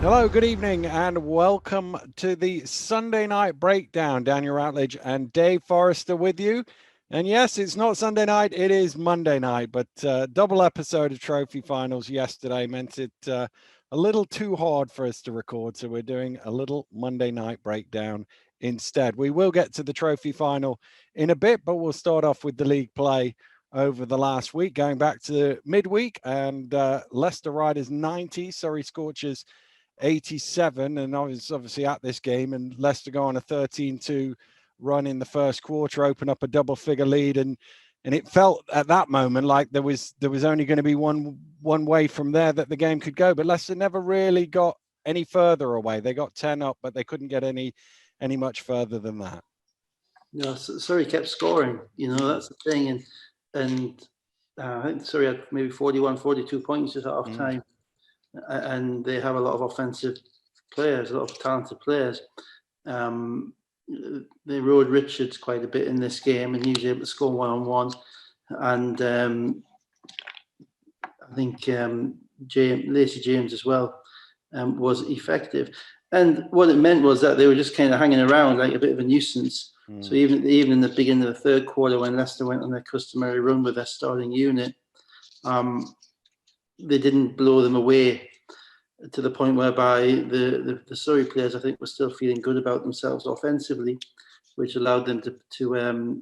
Hello, good evening, and welcome to the Sunday night breakdown. Daniel Routledge and Dave Forrester with you. And yes, it's not Sunday night, it is Monday night, but double episode of Trophy Finals yesterday meant it a little too hard for us to record. So we're doing a little Monday night breakdown instead. We will get to the Trophy Final in a bit, but we'll start off with the league play over the last week, going back to midweek, and Leicester Raiders 90, Surrey Scorchers 87, and I was obviously at this game, and Leicester go on a 13-2 run in the first quarter, open up a double-figure lead, and it felt at that moment like there was only going to be one way from there that the game could go. But Leicester never really got any further away. They got 10 up, but they couldn't get any much further than that. No, Surrey kept scoring. That's the thing, and I think Surrey had maybe 41, 42 points at half time. And they have a lot of offensive players, a lot of talented players. They rode Richards quite a bit in this game, and he was able to score one-on-one. And I think Lacey James as well was effective. And what it meant was that they were just kind of hanging around like a bit of a nuisance. So even in the beginning of the third quarter, when Leicester went on their customary run with their starting unit, they didn't blow them away to the point whereby the Surrey players, I think, were still feeling good about themselves offensively, which allowed them to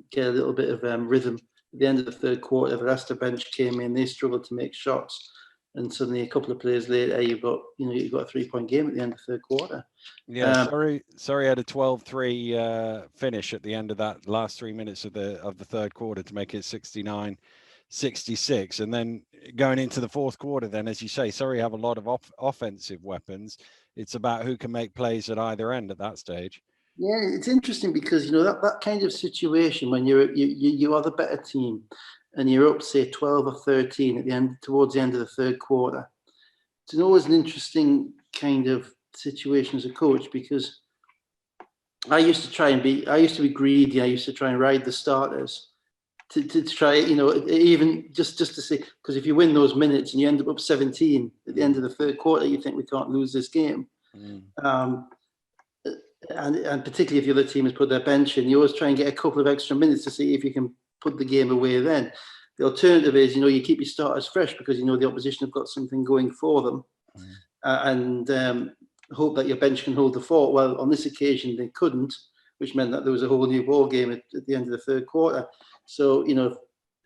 get a little bit of rhythm. At the end of the third quarter, the Leicester bench came in, they struggled to make shots, and suddenly a couple of players later, you've got a 3-point game at the end of the third quarter. Yeah, Surrey had a 12-3 finish at the end of that last 3 minutes of the third quarter to make it 69-66, and then going into the fourth quarter, then, as you say, Surrey have a lot of offensive weapons. It's about who can make plays at either end at that stage. Yeah, it's interesting because that kind of situation when you are the better team and you're up, say, 12 or 13 at the end, towards the end of the third quarter. It's always an interesting kind of situation as a coach, because I used to be greedy. I used to try and ride the starters to try, even just to see, because if you win those minutes and you end up 17 at the end of the third quarter, you think we can't lose this game. And particularly if the other team has put their bench in, you always try and get a couple of extra minutes to see if you can put the game away then. The alternative is, you keep your starters fresh because the opposition have got something going for them, and hope that your bench can hold the fort. Well, on this occasion they couldn't, which meant that there was a whole new ball game at the end of the third quarter. So, if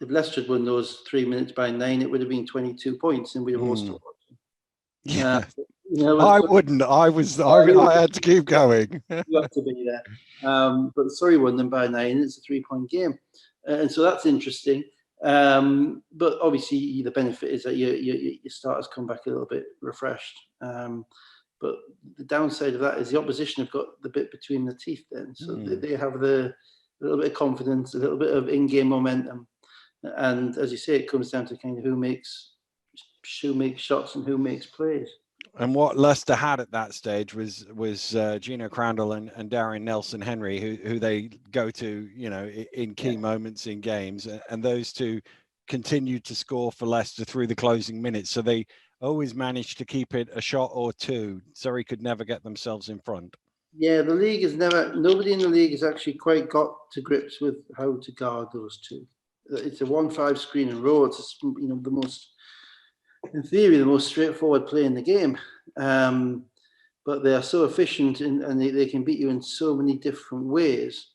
Leicester had won those 3 minutes by 9, it would have been 22 points, and we'd have all still watching. Yeah. I wouldn't. I had to keep going. You have to be there. But Surrey won them by 9. It's a 3-point game. And so that's interesting. But obviously the benefit is that your starters come back a little bit refreshed. But the downside of that is the opposition have got the bit between the teeth then. So they have a little bit of confidence, a little bit of in-game momentum. And as you say, it comes down to kind of who makes shots and who makes plays. And what Leicester had at that stage was Gino Crandall and Darren Nelson-Henry, who they go to, in key moments in games, and those two continued to score for Leicester through the closing minutes. So they always managed to keep it a shot or two. Surrey could never get themselves in front. Yeah, nobody in the league has actually quite got to grips with how to guard those two. It's a 1-5 screen and roll. It's the most, in theory, the most straightforward play in the game. But they are so efficient and they can beat you in so many different ways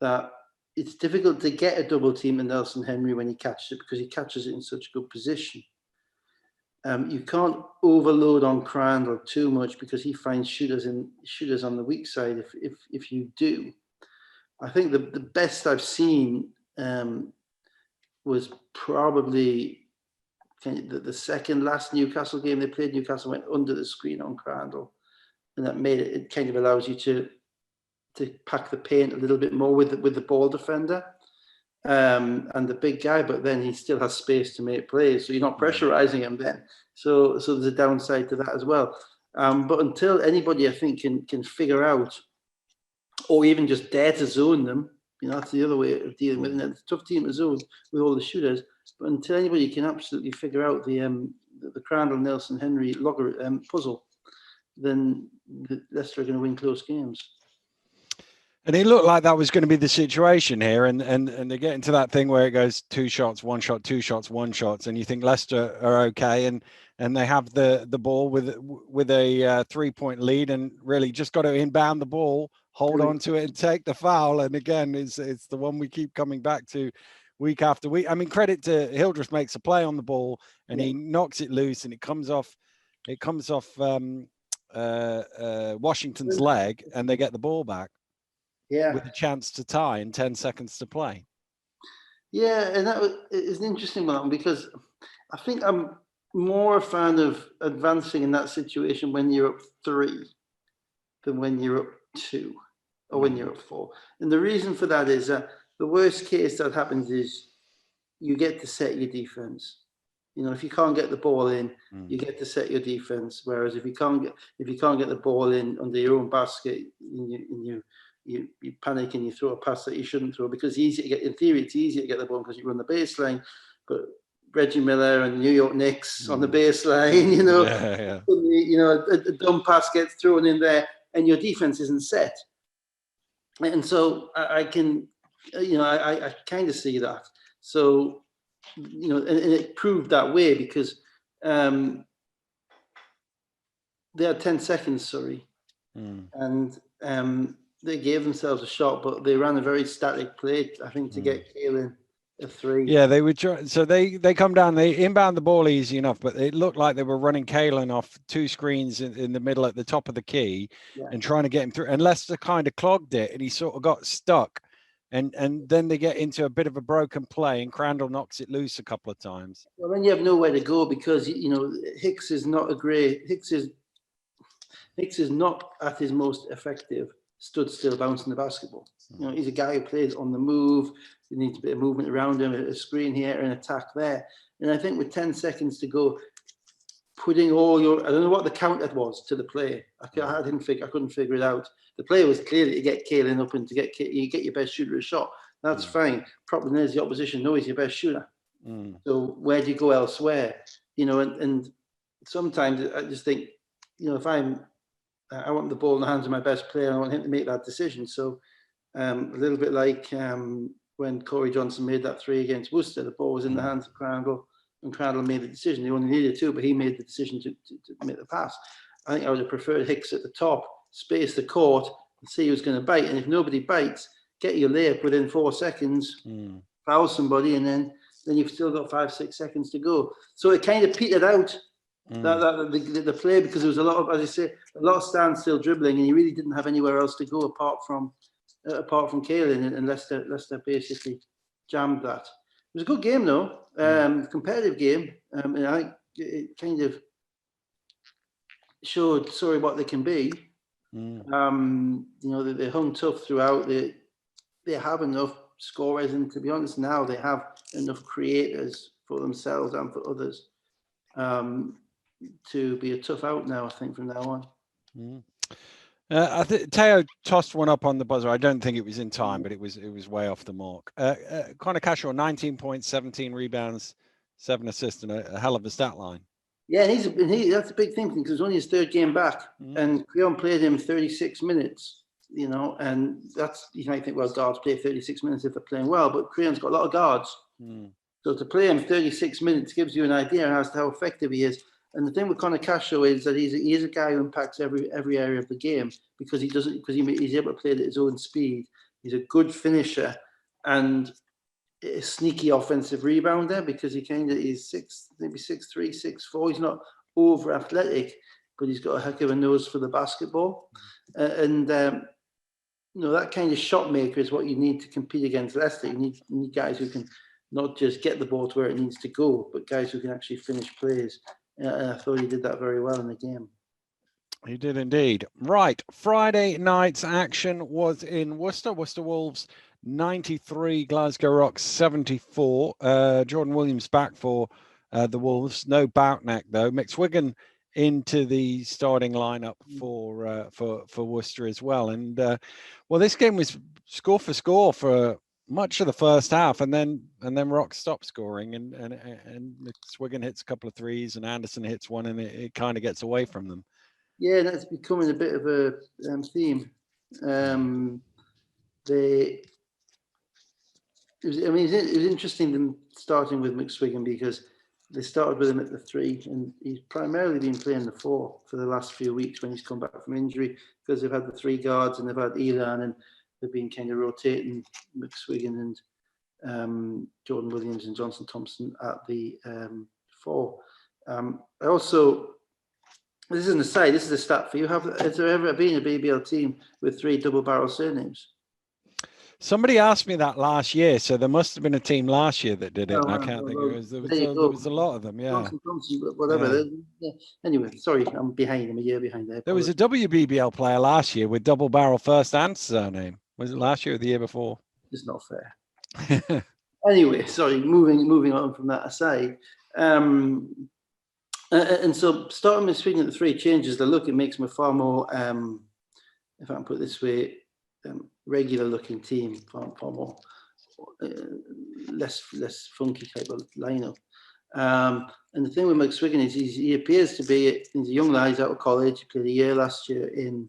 that it's difficult to get a double team to Nelson-Henry when he catches it, because he catches it in such a good position. You can't overload on Crandall too much because he finds shooters on the weak side. If you do, I think the best I've seen was probably the second last Newcastle game they played. Newcastle went under the screen on Crandall, and that made it. It kind of allows you to pack the paint a little bit more with the ball defender and the big guy, but then he still has space to make plays, so you're not pressurizing him then. So there's a downside to that as well. But until anybody, I think, can figure out, or even just dare to zone them, that's the other way of dealing with it. It's a tough team to zone with all the shooters. But until anybody can absolutely figure out the Crandall Nelson Henry puzzle, then Leicester are going to win close games. And it looked like that was going to be the situation here, and they get into that thing where it goes 2 shots, 1 shot, 2 shots, 1 shots, and you think Leicester are okay, and they have the ball with a 3-point lead, and really just got to inbound the ball, hold on to it, and take the foul. And again, it's the one we keep coming back to week after week. I mean, credit to Hildreth, makes a play on the ball, and he knocks it loose, and it comes off Washington's leg, and they get the ball back. Yeah, with a chance to tie in 10 seconds to play. Yeah, and it's an interesting one because I think I'm more a fan of advancing in that situation when you're up 3 than when you're up 2 or when you're up 4. And the reason for that is that the worst case that happens is you get to set your defense. You know, if you can't get the ball in, you get to set your defense. Whereas if you can't get the ball in under your own basket, you panic and you throw a pass that you shouldn't throw, because in theory it's easier to get the ball because you run the baseline, but Reggie Miller and New York Knicks on the baseline, a dumb pass gets thrown in there and your defense isn't set. And so I kind of see that. So, and it proved that way because they had 10 seconds, Surrey, and they gave themselves a shot, but they ran a very static play, I think, to get Kaelin a 3. Yeah, they would try. So they come down, they inbound the ball easy enough, but it looked like they were running Kaelin off 2 screens in the middle at the top of the key and trying to get him through. And Leicester kind of clogged it, and he sort of got stuck. And then they get into a bit of a broken play, and Crandall knocks it loose a couple of times. Well, then you have nowhere to go because Hicks is not Hicks is not at his most effective stood still bouncing the basketball. He's a guy who plays on the move. You need a bit of movement around him, a screen here, an attack there. And I think with 10 seconds to go, putting all your, I don't know what the count that was to the play. I couldn't figure it out. The play was clearly to get Kaelin up and to get your best shooter a shot. That's fine. Problem is the opposition knows he's your best shooter. So where do you go elsewhere? And sometimes I just think, if I want the ball in the hands of my best player, and I want him to make that decision. So a little bit like when Corey Johnson made that 3 against Worcester, the ball was in the hands of Crandall, and Crandall made the decision. He only needed 2, but he made the decision to make the pass. I think I would have preferred Hicks at the top, space the court, and see who's going to bite. And if nobody bites, get your layup within 4 seconds, foul somebody, and then you've still got 5-6 seconds to go. So it kind of petered out. The play, because there was a lot of, as I say, a lot of standstill dribbling, and he really didn't have anywhere else to go apart from Kaelin, and Leicester basically jammed that. It was a good game though, competitive game, and I think it kind of showed Surrey what they can be. They hung tough throughout. They have enough scorers, and to be honest, now they have enough creators for themselves and for others. To be a tough out now, I think, from now on. I think Teo tossed one up on the buzzer. I don't think it was in time, but it was way off the mark. Connor Cashaw, 19 points, 17 rebounds, 7 assists, and a hell of a stat line. Yeah, and that's a big thing because it was only his 3rd game back, and Creon played him 36 minutes. And that's, you might think, well, guards play 36 minutes if they're playing well, but Creon's got a lot of guards. So to play him 36 minutes gives you an idea as to how effective he is. And the thing with Connor Cashaw is that he is a guy who impacts every area of the game because he's able to play at his own speed. He's a good finisher and a sneaky offensive rebounder because he kind of is 6'3", 6'4". He's not over athletic, but he's got a heck of a nose for the basketball. That kind of shot maker is what you need to compete against Leicester. You need guys who can not just get the ball to where it needs to go, but guys who can actually finish plays. I thought he did that very well in the game. He did indeed. Right. Friday night's action was in Worcester. Worcester Wolves 93, Glasgow Rocks 74. Jordan Williams back for the Wolves. No Boutneck though. McSwiggan into the starting lineup for Worcester as well. And this game was score for score for much of the first half, and then Rocks stopped scoring, and McSwiggan hits a couple of threes, and Anderson hits one, and it kind of gets away from them. Yeah, that's becoming a bit of a theme. It was interesting them starting with McSwiggan because they started with him at the 3, and he's primarily been playing the 4 for the last few weeks when he's come back from injury, because they've had the 3 guards and they've had Elan, and they've been kind of rotating McSwiggan and Jordan Williams and Johnson Thompson at the 4. I also, this is an aside, this is a stat for you. Has there ever been a BBL team with 3 double barrel surnames? Somebody asked me that last year, so there must have been a team last year that did it. And I can't think it was. There was a lot of them, yeah. Johnson, whatever. Yeah. Anyway, sorry, I'm behind. I'm a year behind there. There was a WBBL player last year with double barrel first and surname. Was it last year or the year before? It's not fair. Anyway, sorry. Moving on from that aside. And so starting with speaking at the 3 changes the look. It makes them a far more, if I can put it this way, regular looking team, far more less funky type of lineup. And the thing with McSwiggan is he appears to be, he's a young lad, he's out of college. He played a year last year in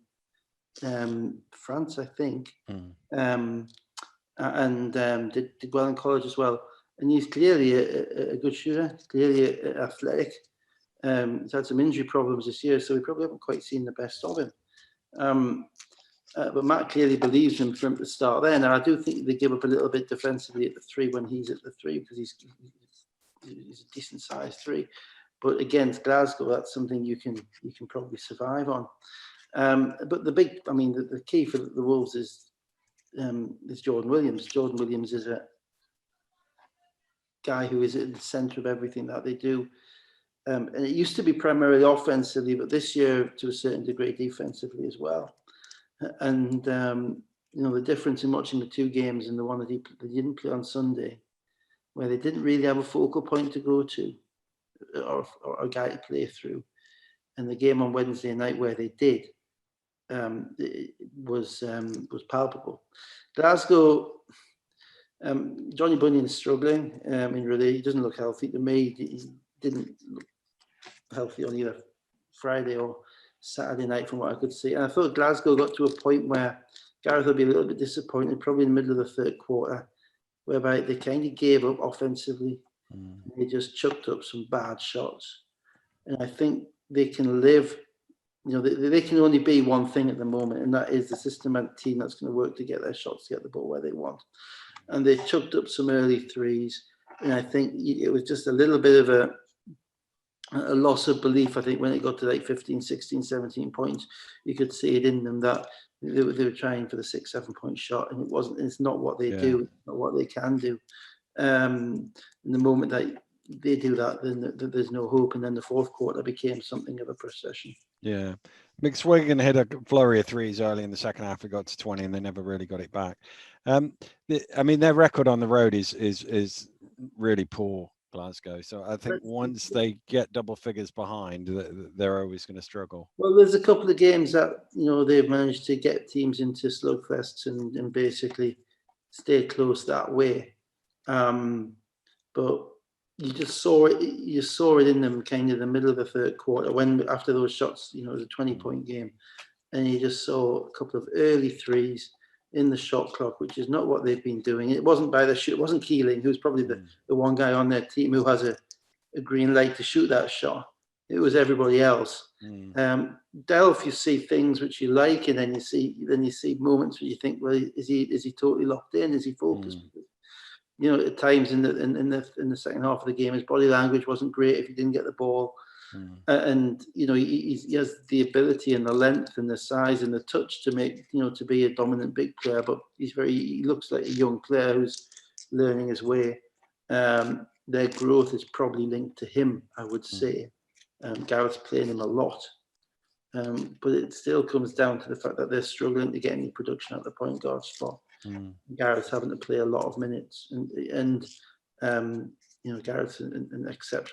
France, I think, and did well in college as well. And he's clearly a good shooter, clearly athletic. He's had some injury problems this year, so we probably haven't quite seen the best of him. But Matt clearly believes him from the start there. Now, I do think they give up a little bit defensively at the 3 when he's at the 3, because he's a decent size 3. But against Glasgow, that's something you can probably survive on. But the key for the Wolves is Jordan Williams. Jordan Williams is a guy who is at the centre of everything that they do. And it used to be primarily offensively, but this year, to a certain degree, defensively as well. And the difference in watching the 2 games and the one that they didn't play on Sunday, where they didn't really have a focal point to go to or a guy to play through, and the game on Wednesday night where they did, it was palpable. Glasgow, Johnny Bunyan is struggling. Really, he doesn't look healthy to me. He didn't look healthy on either Friday or Saturday night from what I could see. And I thought Glasgow got to a point where Gareth will be a little bit disappointed, probably in the middle of the 3rd quarter, whereby they kind of gave up offensively. They just chucked up some bad shots. And I think they can live, they can only be one thing at the moment, and that is the systematic team that's going to work to get their shots, to get the ball where they want. And they chucked up some early 3s. And I think it was just a little bit of a loss of belief. I think when it got to like 15, 16, 17 points, you could see it in them that they were trying for the 6-7 point shot, and it's not what they do, it's not what they can do. In the moment that they do that, then there's no hope. And then the 4th quarter became something of a procession. Yeah. McSwiggan hit a flurry of 3s early in the second half. It got to 20 and they never really got it back. Their record on the road is really poor, Glasgow. So I think once they get double figures behind, they're always going to struggle. Well, there's a couple of games that, they've managed to get teams into slugfests and basically stay close that way. But you just saw it. You saw it in them, kind of the middle of the 3rd quarter, when after those shots, it was a 20-point game, and you just saw a couple of early 3s in the shot clock, which is not what they've been doing. It wasn't by the shoot. It wasn't Keeling, who's probably the one guy on their team who has a green light to shoot that shot. It was everybody else. Delph, you see things which you like, and then you see moments where you think, well, is he totally locked in? Is he focused? At times in the second half of the game, his body language wasn't great if he didn't get the ball. And he has the ability and the length and the size and the touch to make to be a dominant big player, but he looks like a young player who's learning his way. Their growth is probably linked to him, I would say. Gareth's playing him a lot, but it still comes down to the fact that they're struggling to get any production at the point guard spot. Gareth's having to play a lot of minutes, and Gareth's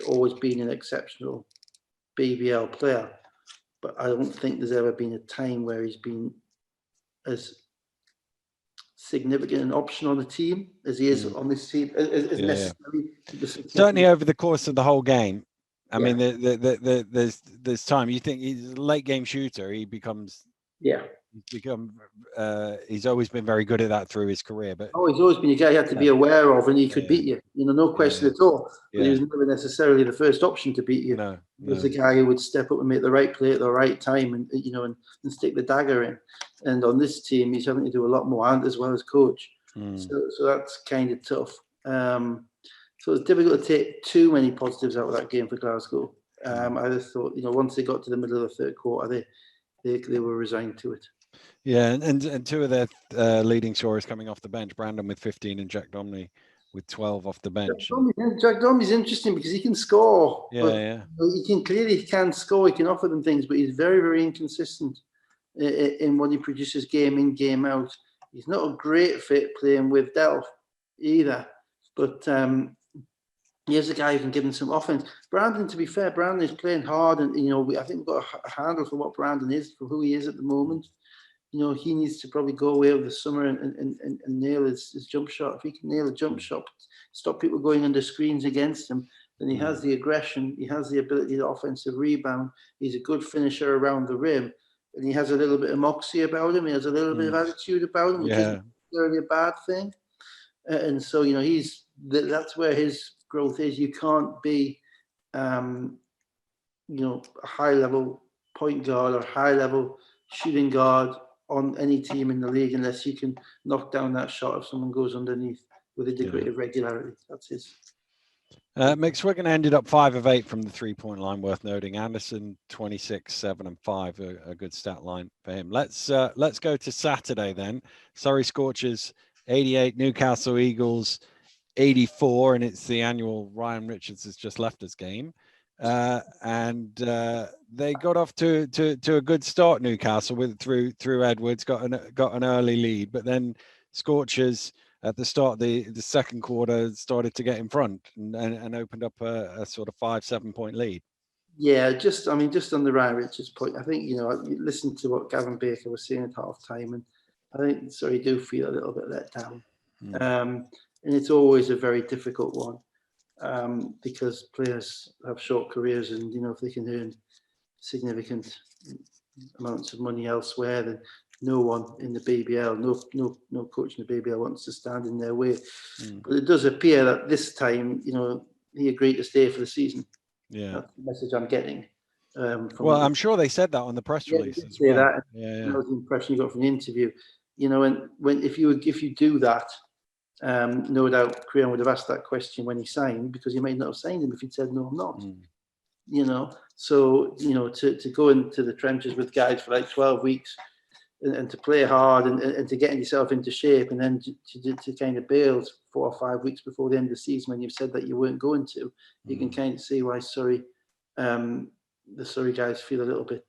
always been an exceptional BBL player, but I don't think there's ever been a time where he's been as significant an option on the team as he is on this team. As necessary. Certainly over the course of the whole game, I mean, there's time. You think he's a late game shooter, he becomes. Yeah. He's always been very good at that through his career. But he's always been a guy you had to be aware of, and he could beat you. No question at all. But he was never necessarily the first option to beat you. No. He was the guy who would step up and make the right play at the right time, and and stick the dagger in. And on this team, he's having to do a lot more, and as well as coach. So that's kind of tough. So it's difficult to take too many positives out of that game for Glasgow. I just thought, once they got to the middle of the third quarter, they were resigned to it. Yeah, and two of their leading scorers coming off the bench, Brandon with 15 and Jack Domney with 12 off the bench. Jack Domney's interesting because he can score. Yeah. He can score. He can offer them things, but he's very, very inconsistent in what he produces game in, game out. He's not a great fit playing with Delph either, but here's a guy who can give them some offense. Brandon, to be fair, Brandon is playing hard, and I think we've got a handle for what Brandon is, for who he is at the moment. He needs to probably go away over the summer and nail his jump shot. If he can nail a jump shot, stop people going under screens against him, then he has the aggression, he has the ability to offensive rebound. He's a good finisher around the rim, and he has a little bit of moxie about him. He has a little bit of attitude about him, which isn't necessarily a bad thing. And so, that's where his growth is. You can't be, a high-level point guard or high-level shooting guard on any team in the league unless you can knock down that shot if someone goes underneath with a degree of regularity. That's his. McSwiggan ended up 5 of 8 from the 3-point line, worth noting. Anderson 26, 7 and 5, a good stat line for him. Let's go to Saturday then. Surrey Scorchers 88, Newcastle Eagles 84, and it's the annual Ryan Richards has just left us game. And they got off to a good start. Newcastle through Edwards got an early lead, but then Scorchers at the start of the second quarter started to get in front and opened up a sort of 5-7 point lead. Yeah, just on the Ryan Richards point, I think you listen to what Gavin Baker was saying at half time, and I think Surrey do feel a little bit let down. And it's always a very difficult one. Because players have short careers, and if they can earn significant amounts of money elsewhere, then no one in the BBL, no coach in the BBL wants to stand in their way. But it does appear that this time, he agreed to stay for the season. Yeah, that's the message I'm getting. I'm sure they said that on the press release as well. That was the impression you got from the interview. And if you do that. No doubt Crean would have asked that question when he signed, because he might not have signed him if he'd said, no, I'm not. So, to go into the trenches with guys for like 12 weeks and to play hard and to get yourself into shape, and then to kind of bail 4 or 5 weeks before the end of the season when you've said that you weren't going to, you can kind of see why the Surrey guys feel a little bit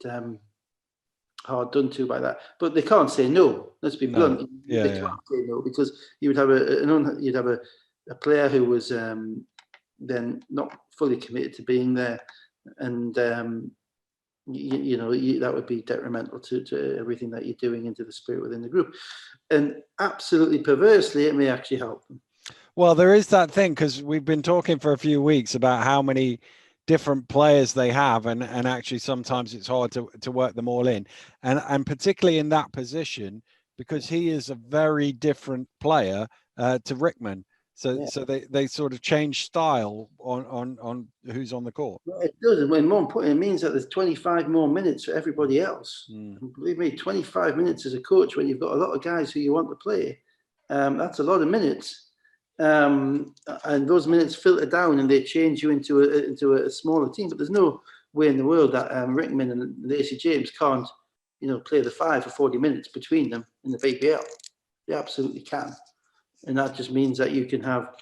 hard done to by that. But they can't say no. Let's be blunt. They can't say no, because you would have a player who was then not fully committed to being there, and that would be detrimental to everything that you're doing, into the spirit within the group. And absolutely perversely, it may actually help them. Well, there is that thing, because we've been talking for a few weeks about how many different players they have, and actually sometimes it's hard to work them all in, and particularly in that position, because he is a very different player to Rickman. So they sort of change style on who's on the court. Well, it does, and more important, it means that there's 25 more minutes for everybody else. And believe me, 25 minutes as a coach when you've got a lot of guys who you want to play, that's a lot of minutes. And those minutes filter down, and they change you into a smaller team. But there's no way in the world that Rickman and Lacey James can't, play the 5 for 40 minutes between them in the BBL. They absolutely can, and that just means that you can have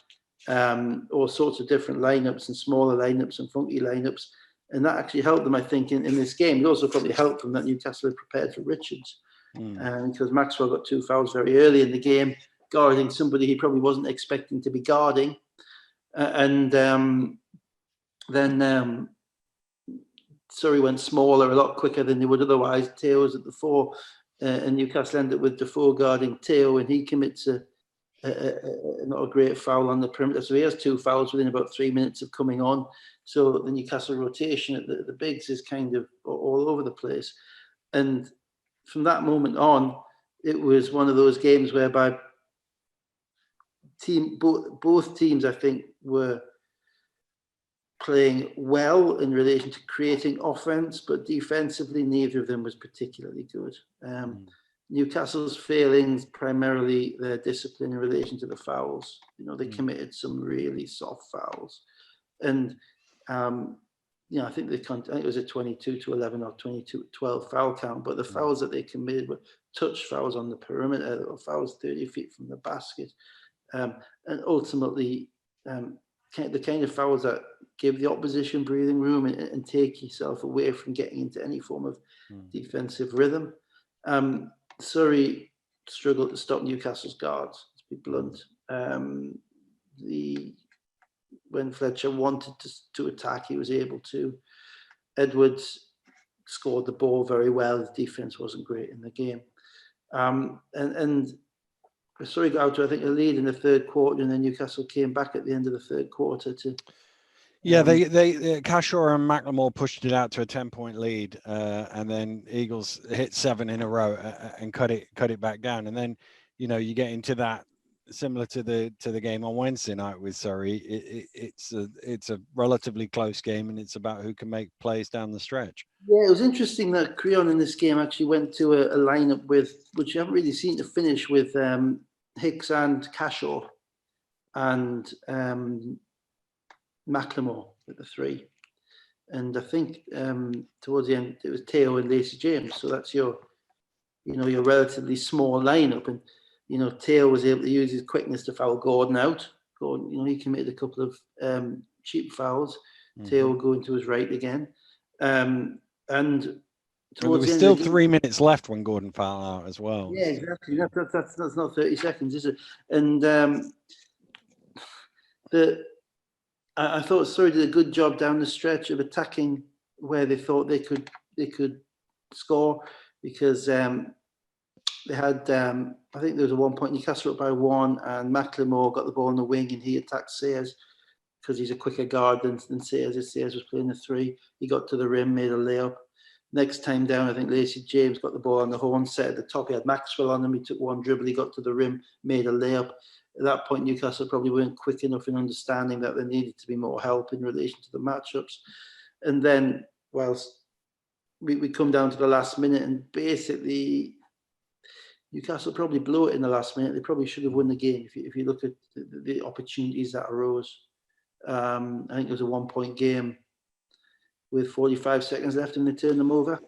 all sorts of different lineups, and smaller lineups, and funky lineups, and that actually helped them, I think, in this game. It also probably helped them that Newcastle had prepared for Richards, because Maxwell got 2 fouls very early in the game, guarding somebody he probably wasn't expecting to be guarding. And then Surrey went smaller a lot quicker than they would otherwise. Teo was at the 4, and Newcastle ended with Defoe guarding Teo, and he commits a not a great foul on the perimeter. So he has 2 fouls within about 3 minutes of coming on. So the Newcastle rotation at the bigs is kind of all over the place. And from that moment on, it was one of those games whereby both teams, I think, were playing well in relation to creating offense, but defensively, neither of them was particularly good. Newcastle's failings, primarily their discipline in relation to the fouls. They committed some really soft fouls. And, I think it was a 22-11 or 22-12 foul count, but the fouls that they committed were touch fouls on the perimeter, or fouls 30 feet from the basket. And ultimately, the kind of fouls that give the opposition breathing room and take yourself away from getting into any form of defensive rhythm. Surrey struggled to stop Newcastle's guards, to be blunt. When Fletcher wanted to attack, he was able to. Edwards scored the ball very well. The defense wasn't great in the game. And Surrey got out to, I think, a lead in the third quarter, and then Newcastle came back at the end of the third quarter to. Yeah, they Cashaw and McLemore pushed it out to a 10-point lead, and then Eagles hit 7 in a row and cut it back down. And then, you get into that similar to the game on Wednesday night with Surrey. It's a relatively close game, and it's about who can make plays down the stretch. Yeah, it was interesting that Creon in this game actually went to a lineup which you haven't really seen to finish, with Hicks and Cashaw and McLemore at the 3. And I think towards the end it was Teo and Lacey James. So that's your relatively small lineup. And Teo was able to use his quickness to foul Gordon out. Gordon, he committed a couple of cheap fouls. Teo going to his right again. And there was still 3 minutes left when Gordon fouled out as well. Yeah, exactly. That's not 30 seconds, is it? And I thought Surrey did a good job down the stretch of attacking where they thought they could score, because they had I think there was a 1 point Newcastle up by 1, and McLemore got the ball in the wing and he attacked Sayers because he's a quicker guard than Sayers. Sayers was playing the 3. He got to the rim, made a layup. Next time down, I think Lacey James got the ball on the horn set at the top. He had Maxwell on him. He took one dribble. He got to the rim, made a layup. At that point, Newcastle probably weren't quick enough in understanding that there needed to be more help in relation to the matchups. And then, whilst we come down to the last minute, and basically Newcastle probably blew it in the last minute. They probably should have won the game if you look at the opportunities that arose. I think it was a 1 point game with 45 seconds left, and they turn them over.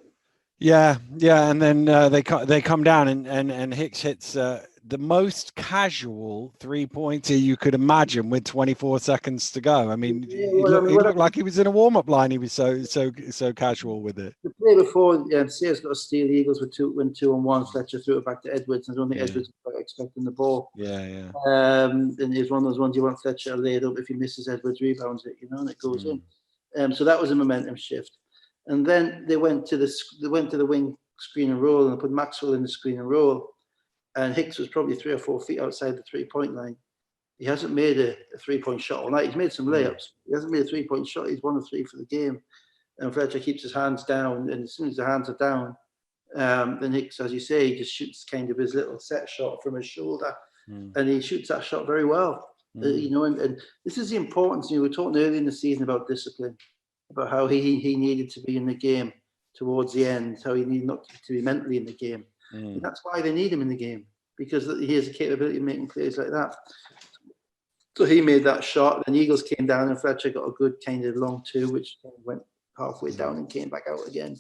Yeah, and then they come down, and Hicks hits the most casual 3-pointer you could imagine with 24 seconds to go. I mean, he looked like he was in a warm-up line. He was so casual with it. The play before, Sayers got a steal. The Eagles went 2-on-1. Fletcher threw it back to Edwards, and I don't think Edwards was quite expecting the ball. Yeah. And it's one of those ones you want Fletcher laid up. If he misses, Edwards rebounds it, and it goes in. So that was a momentum shift. And then they went to the wing screen and roll, and they put Maxwell in the screen and roll. And Hicks was probably 3 or 4 feet outside the 3-point line. He hasn't made a 3-point shot all night. He's made some layups. He hasn't made a 3-point shot. He's 1 of 3 for the game. And Fletcher keeps his hands down. And as soon as the hands are down, then Hicks, as you say, he just shoots kind of his little set shot from his shoulder. And he shoots that shot very well. And this is the importance. We were talking earlier in the season about discipline, about how he needed to be in the game towards the end, how he needed not to be mentally in the game. And that's why they need him in the game, because he has a capability of making plays like that. So he made that shot. Then Eagles came down, and Fletcher got a good kind of long 2, which went halfway down and came back out again.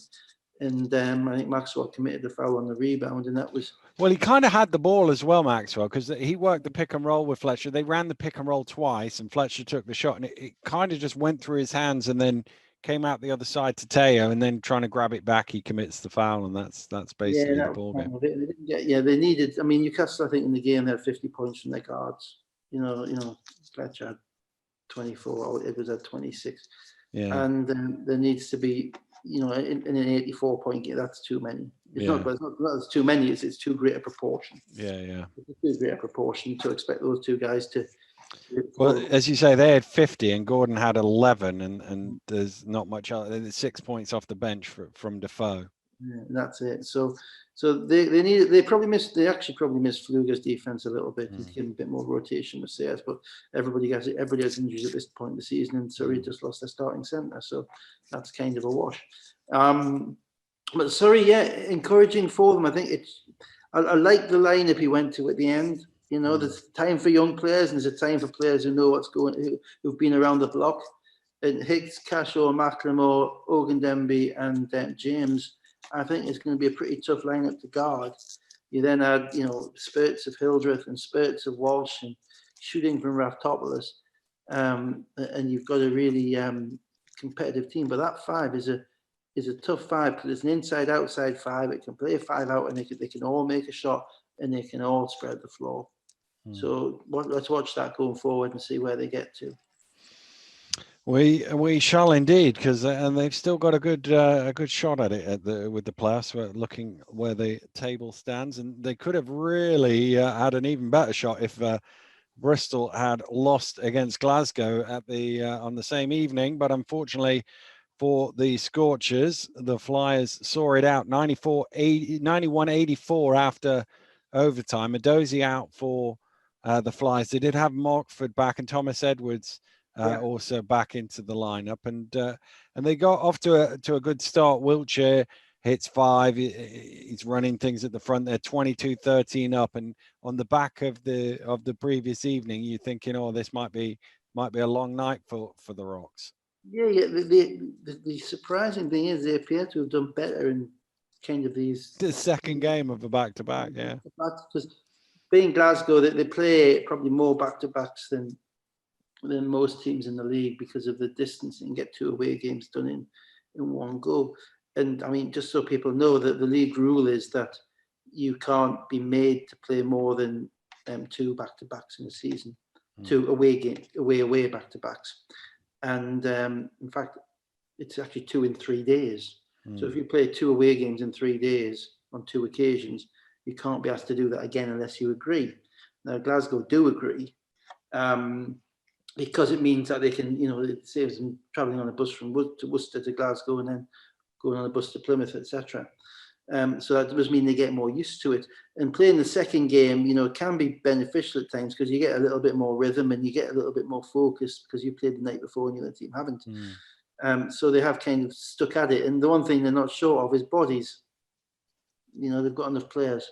And I think Maxwell committed the foul on the rebound, and that was... Well, he kind of had the ball as well, Maxwell, because he worked the pick and roll with Fletcher. They ran the pick and roll twice, and Fletcher took the shot, and it kind of just went through his hands and then came out the other side to Teo, and then trying to grab it back, he commits the foul, and that's basically the ball game. They needed... I mean, Newcastle, I think, in the game, they had 50 points from their guards. Fletcher had 24, it was at 26. Yeah. And there needs to be in an 84-point game, that's too many. It's not that it's too many. It's too great a proportion. Yeah. It's too great a proportion to expect those two guys to. Well, as you say, they had 50 and Gordon had 11, and there's not much else. There's 6 points off the bench from Defoe. Yeah, that's it. So they actually probably missed Fluger's defense a little bit. He's given a bit more rotation with Sayers, but everybody has injuries at this point in the season, and Surrey just lost their starting centre, so that's kind of a wash. But Surrey, encouraging for them. I think I like the lineup he went to at the end. There's time for young players, and there's a time for players who know what's who've been around the block. And Hicks, Cashore, Macklemore, Ogundembe, and James. I think it's going to be a pretty tough lineup to guard. You then had, spurts of Hildreth and spurts of Walsh and shooting from Raftopoulos, and you've got a really competitive team. But that five is a tough five because it's an inside-outside five. It can play a five out, and they can all make a shot, and they can all spread the floor. So let's watch that going forward and see where they get to. We shall indeed, because and they've still got a good shot at it with the playoffs. We're looking where the table stands, and they could have really had an even better shot if Bristol had lost against Glasgow on the same evening. But unfortunately for the Scorchers, the Flyers saw it out 91-84 after overtime. Adozie out for the Flyers. They did have Markford back and Thomas Edwards also back into the lineup, and they got off to a good start. Wiltshire hits 5. He's running things at the front. They're 22-13 up, and on the back of the previous evening, you're thinking, oh, this might be a long night for the Rocks. Yeah. The surprising thing is they appear to have done better in kind of these. The second game of a back-to-back, yeah. Because being Glasgow, they play probably more back-to-backs than most teams in the league because of the distance and get 2 away games done in one go. And I mean, just so people know that the league rule is that you can't be made to play more than 2 back-to-backs in a season, 2 away back-to-backs. And in fact, it's actually 2 in 3 days. So if you play 2 away games in 3 days on 2 occasions, you can't be asked to do that again unless you agree. Now, Glasgow do agree. Because it means that they can, it saves them travelling on a bus from Worcester to Glasgow and then going on a bus to Plymouth, etc. So that does mean they get more used to it. And playing the second game, can be beneficial at times because you get a little bit more rhythm and you get a little bit more focus because you played the night before and the other team haven't. So they have kind of stuck at it. And the one thing they're not short of is bodies. They've got enough players.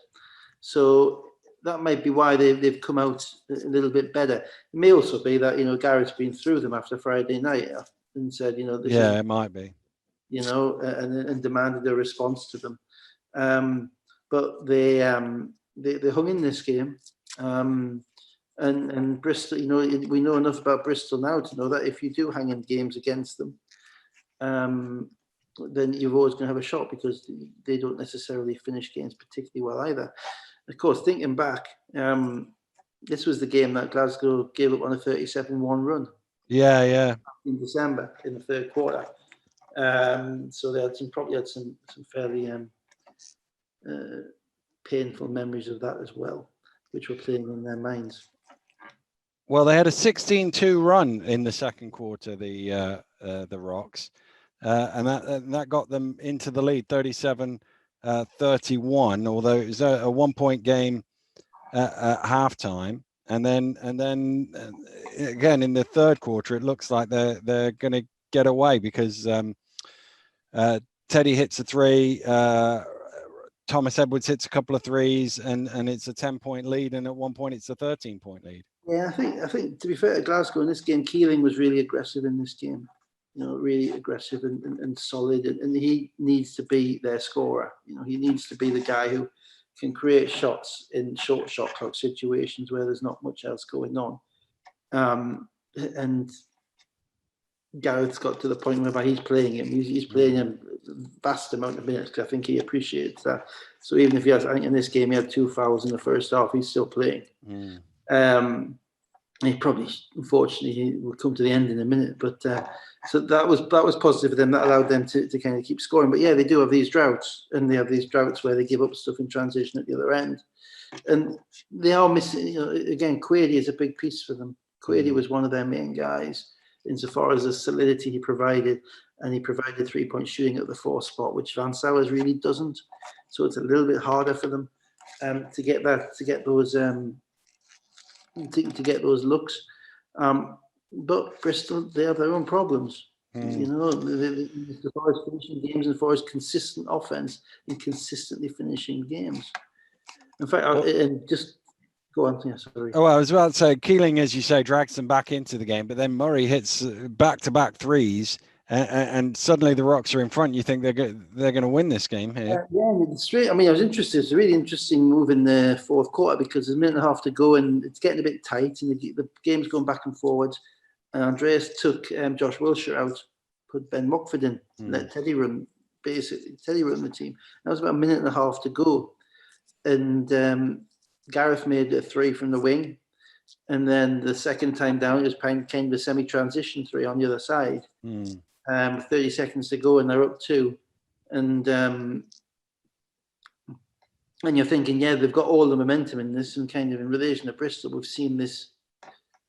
So that might be why they've come out a little bit better. It may also be that Garrett's been through them after Friday night and said it might be, and demanded a response to them. But they hung in this game, and Bristol. We know enough about Bristol now to know that if you do hang in games against them, then you're always going to have a shot because they don't necessarily finish games particularly well either. Of course, thinking back, this was the game that Glasgow gave up on a 37-1 run. Yeah. In December, in the third quarter. So they probably had some fairly painful memories of that as well, which were playing in their minds. Well, they had a 16-2 run in the second quarter, the Rocks, and that got them into the lead, 37-31. Although it was a 1-point game at halftime, and then again in the third quarter, it looks like they're going to get away because Teddy hits a 3. Thomas Edwards hits a couple of 3s, and it's a 10-point lead, and at one point it's a 13-point lead. Yeah, I think to be fair to Glasgow in this game, Keeling was really aggressive in this game. Really aggressive and solid, and he needs to be their scorer. He needs to be the guy who can create shots in short shot clock situations where there's not much else going on. And Garrett's got to the point whereby he's playing him. He's playing him a vast amount of minutes because I think he appreciates that. So even if he has, I think in this game he had 2 fouls in the first half, he's still playing. he probably, unfortunately, he will come to the end in a minute. But so that was positive for them. That allowed them to kind of keep scoring. But yeah, they do have these droughts, and they have these droughts where they give up stuff in transition at the other end, and they are missing. You know, again, Quady is a big piece for them. Quady was one of their main guys insofar as the solidity he provided, and he provided 3-point shooting at the 4 spot, which Van Sowers really doesn't. So it's a little bit harder for them to get those looks. But Bristol, they have their own problems. You know, as far as finishing games and as far as consistent offense and consistently finishing games. In fact, and just go on. Yeah, sorry. Oh, I was about to say, Keeling, as you say, drags them back into the game, but then Murray hits back-to-back threes, and suddenly the Rocks are in front. You think they're going to win this game here? Yeah, straight. I mean, I was interested. It's a really interesting move in the fourth quarter because there's a minute and a half to go, and it's getting a bit tight, and the game's going back and forwards. And Andreas took Josh Wilshere out, put Ben Mockford in, let Teddy run. Basically, Teddy run the team. That was about a minute and a half to go, and Gareth made a 3 from the wing, and then the second time down, it was kind of a semi-transition 3 on the other side. 30 seconds to go, and they're up 2. And you're thinking, yeah, they've got all the momentum in this, and kind of in relation to Bristol, we've seen this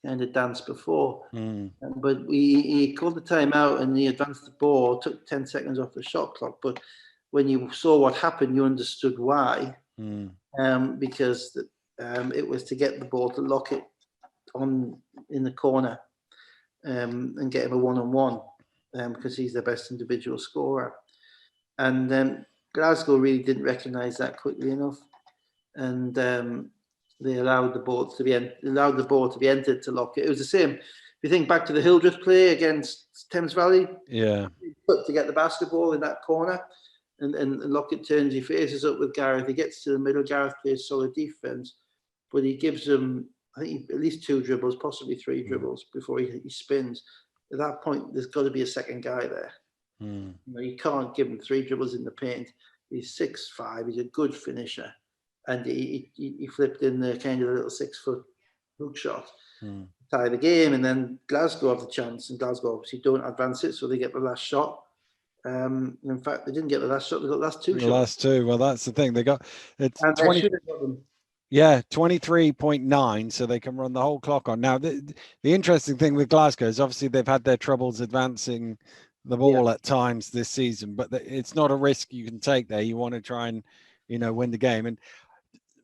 kind of dance before. But he called the timeout and he advanced the ball, took 10 seconds off the shot clock. But when you saw what happened, you understood why. Because it was to get the ball to lock it on in the corner and get him a one-on-one because he's the best individual scorer. And Glasgow really didn't recognise that quickly enough, and they allowed the ball to be entered to lock it. It was the same. If you think back to the Hildreth play against Thames Valley, to get the basketball in that corner, and Lockett turns, he faces up with Gareth. He gets to the middle. Gareth plays solid defense, but he gives him, I think, at least 2 dribbles, possibly 3 dribbles before he spins. At that point, there's got to be a second guy there. You know, you can't give him 3 dribbles in the paint. He's 6'5". He's a good finisher, and he flipped in the kind of little 6-foot hook shot, tie the game, and then Glasgow have the chance, and Glasgow obviously don't advance it, so they get the last shot. In fact, they didn't get the last shot; they got the last 2 shots. Last 2. Well, that's the thing. They got it's and 20. Should have got them. Yeah, 23.9, so they can run the whole clock on. Now, the interesting thing with Glasgow is obviously they've had their troubles advancing the ball at times this season, but it's not a risk you can take there. You want to try and, win the game. And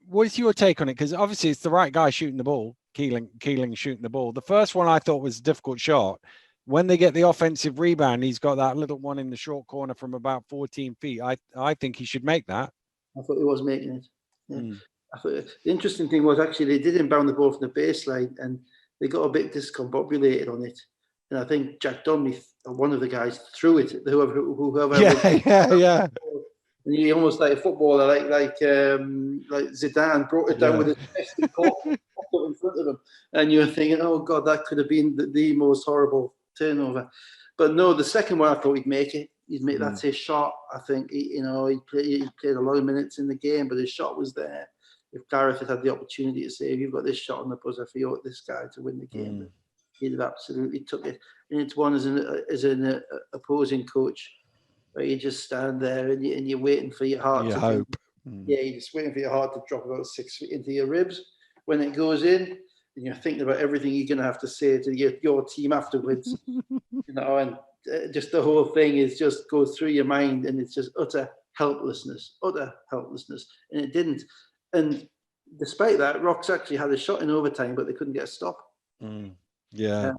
what's your take on it? Because obviously it's the right guy shooting the ball, Keeling shooting the ball. The first one I thought was a difficult shot. When they get the offensive rebound, he's got that little one in the short corner from about 14 feet. I think he should make that. I thought he was making it. Yeah. I thought the interesting thing was actually they did inbound the ball from the baseline and they got a bit discombobulated on it. And I think Jack Donnelly, one of the guys, threw it. Whoever. Yeah. And he almost like a footballer, like Zidane, brought it down with his chest and caught it in front of him. And you're thinking, oh God, that could have been the most horrible turnover. But no, the second one I thought he'd make it. That's his shot. I think he played a lot of minutes in the game, but his shot was there. If Gareth had the opportunity to say, "You've got this shot on the buzzer for this guy to win the game," he'd have absolutely took it. And it's one as an opposing coach where you just stand there and you're waiting for your heart to hope. Yeah, you're just waiting for your heart to drop about 6 feet into your ribs when it goes in, and you're thinking about everything you're going to have to say to your team afterwards. And just the whole thing is just goes through your mind, and it's just utter helplessness, and it didn't. And despite that, Rocks actually had a shot in overtime, but they couldn't get a stop. Yeah,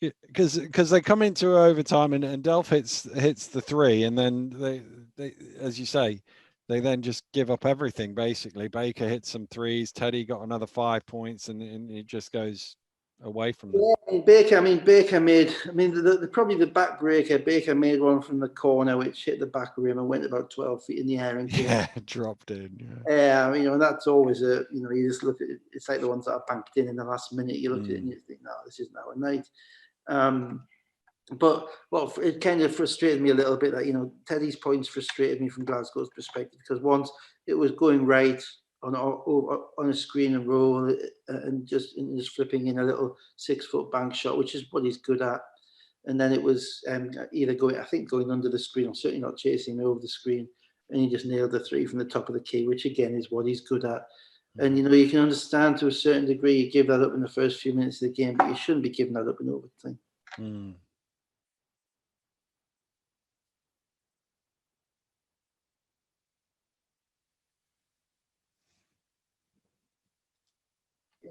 because they come into overtime and Delph hits the 3, and then they as you say, they then just give up everything basically. Baker hit some 3s, Teddy got another 5 points, and it just goes away from them. Yeah, Baker made, probably the backbreaker. Baker made one from the corner which hit the back rim and went about 12 feet in the air and dropped in. And that's always you just look at it, it's like the ones that are banked in the last minute. You look at it and you think, no, this isn't our night. But it kind of frustrated me a little bit that Teddy's points frustrated me from Glasgow's perspective, because once it was going right, on a screen and roll and just flipping in a little 6-foot bank shot, which is what he's good at. And then it was either going under the screen or certainly not chasing over the screen. And he just nailed the 3 from the top of the key, which again is what he's good at. And, you can understand to a certain degree you give that up in the first few minutes of the game, but you shouldn't be giving that up in overtime.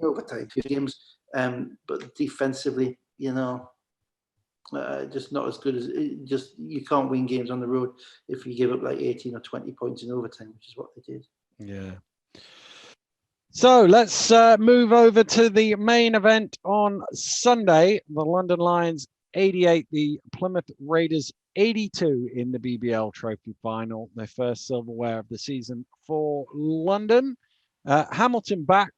Overtime games, but defensively, just not as good as you can't win games on the road if you give up like 18 or 20 points in overtime, which is what they did. Yeah. So let's move over to the main event on Sunday. The London Lions 88, the Plymouth Raiders 82 in the BBL Trophy final, their first silverware of the season for London. Hamilton back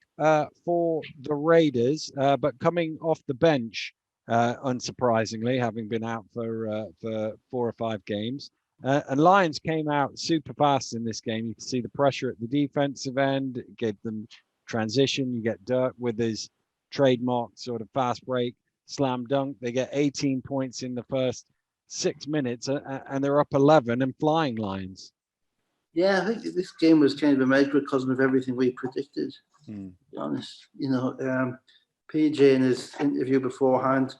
for the Raiders, but coming off the bench, unsurprisingly, having been out for 4 or 5 games. And Lions came out super fast in this game. You can see the pressure at the defensive end, it gave them transition. You get Dirk with his trademark sort of fast break, slam dunk. They get 18 points in the first 6 minutes, and they're up 11 and flying Lions. Yeah, I think this game was kind of a microcosm of everything we predicted, to be honest. PJ in his interview beforehand,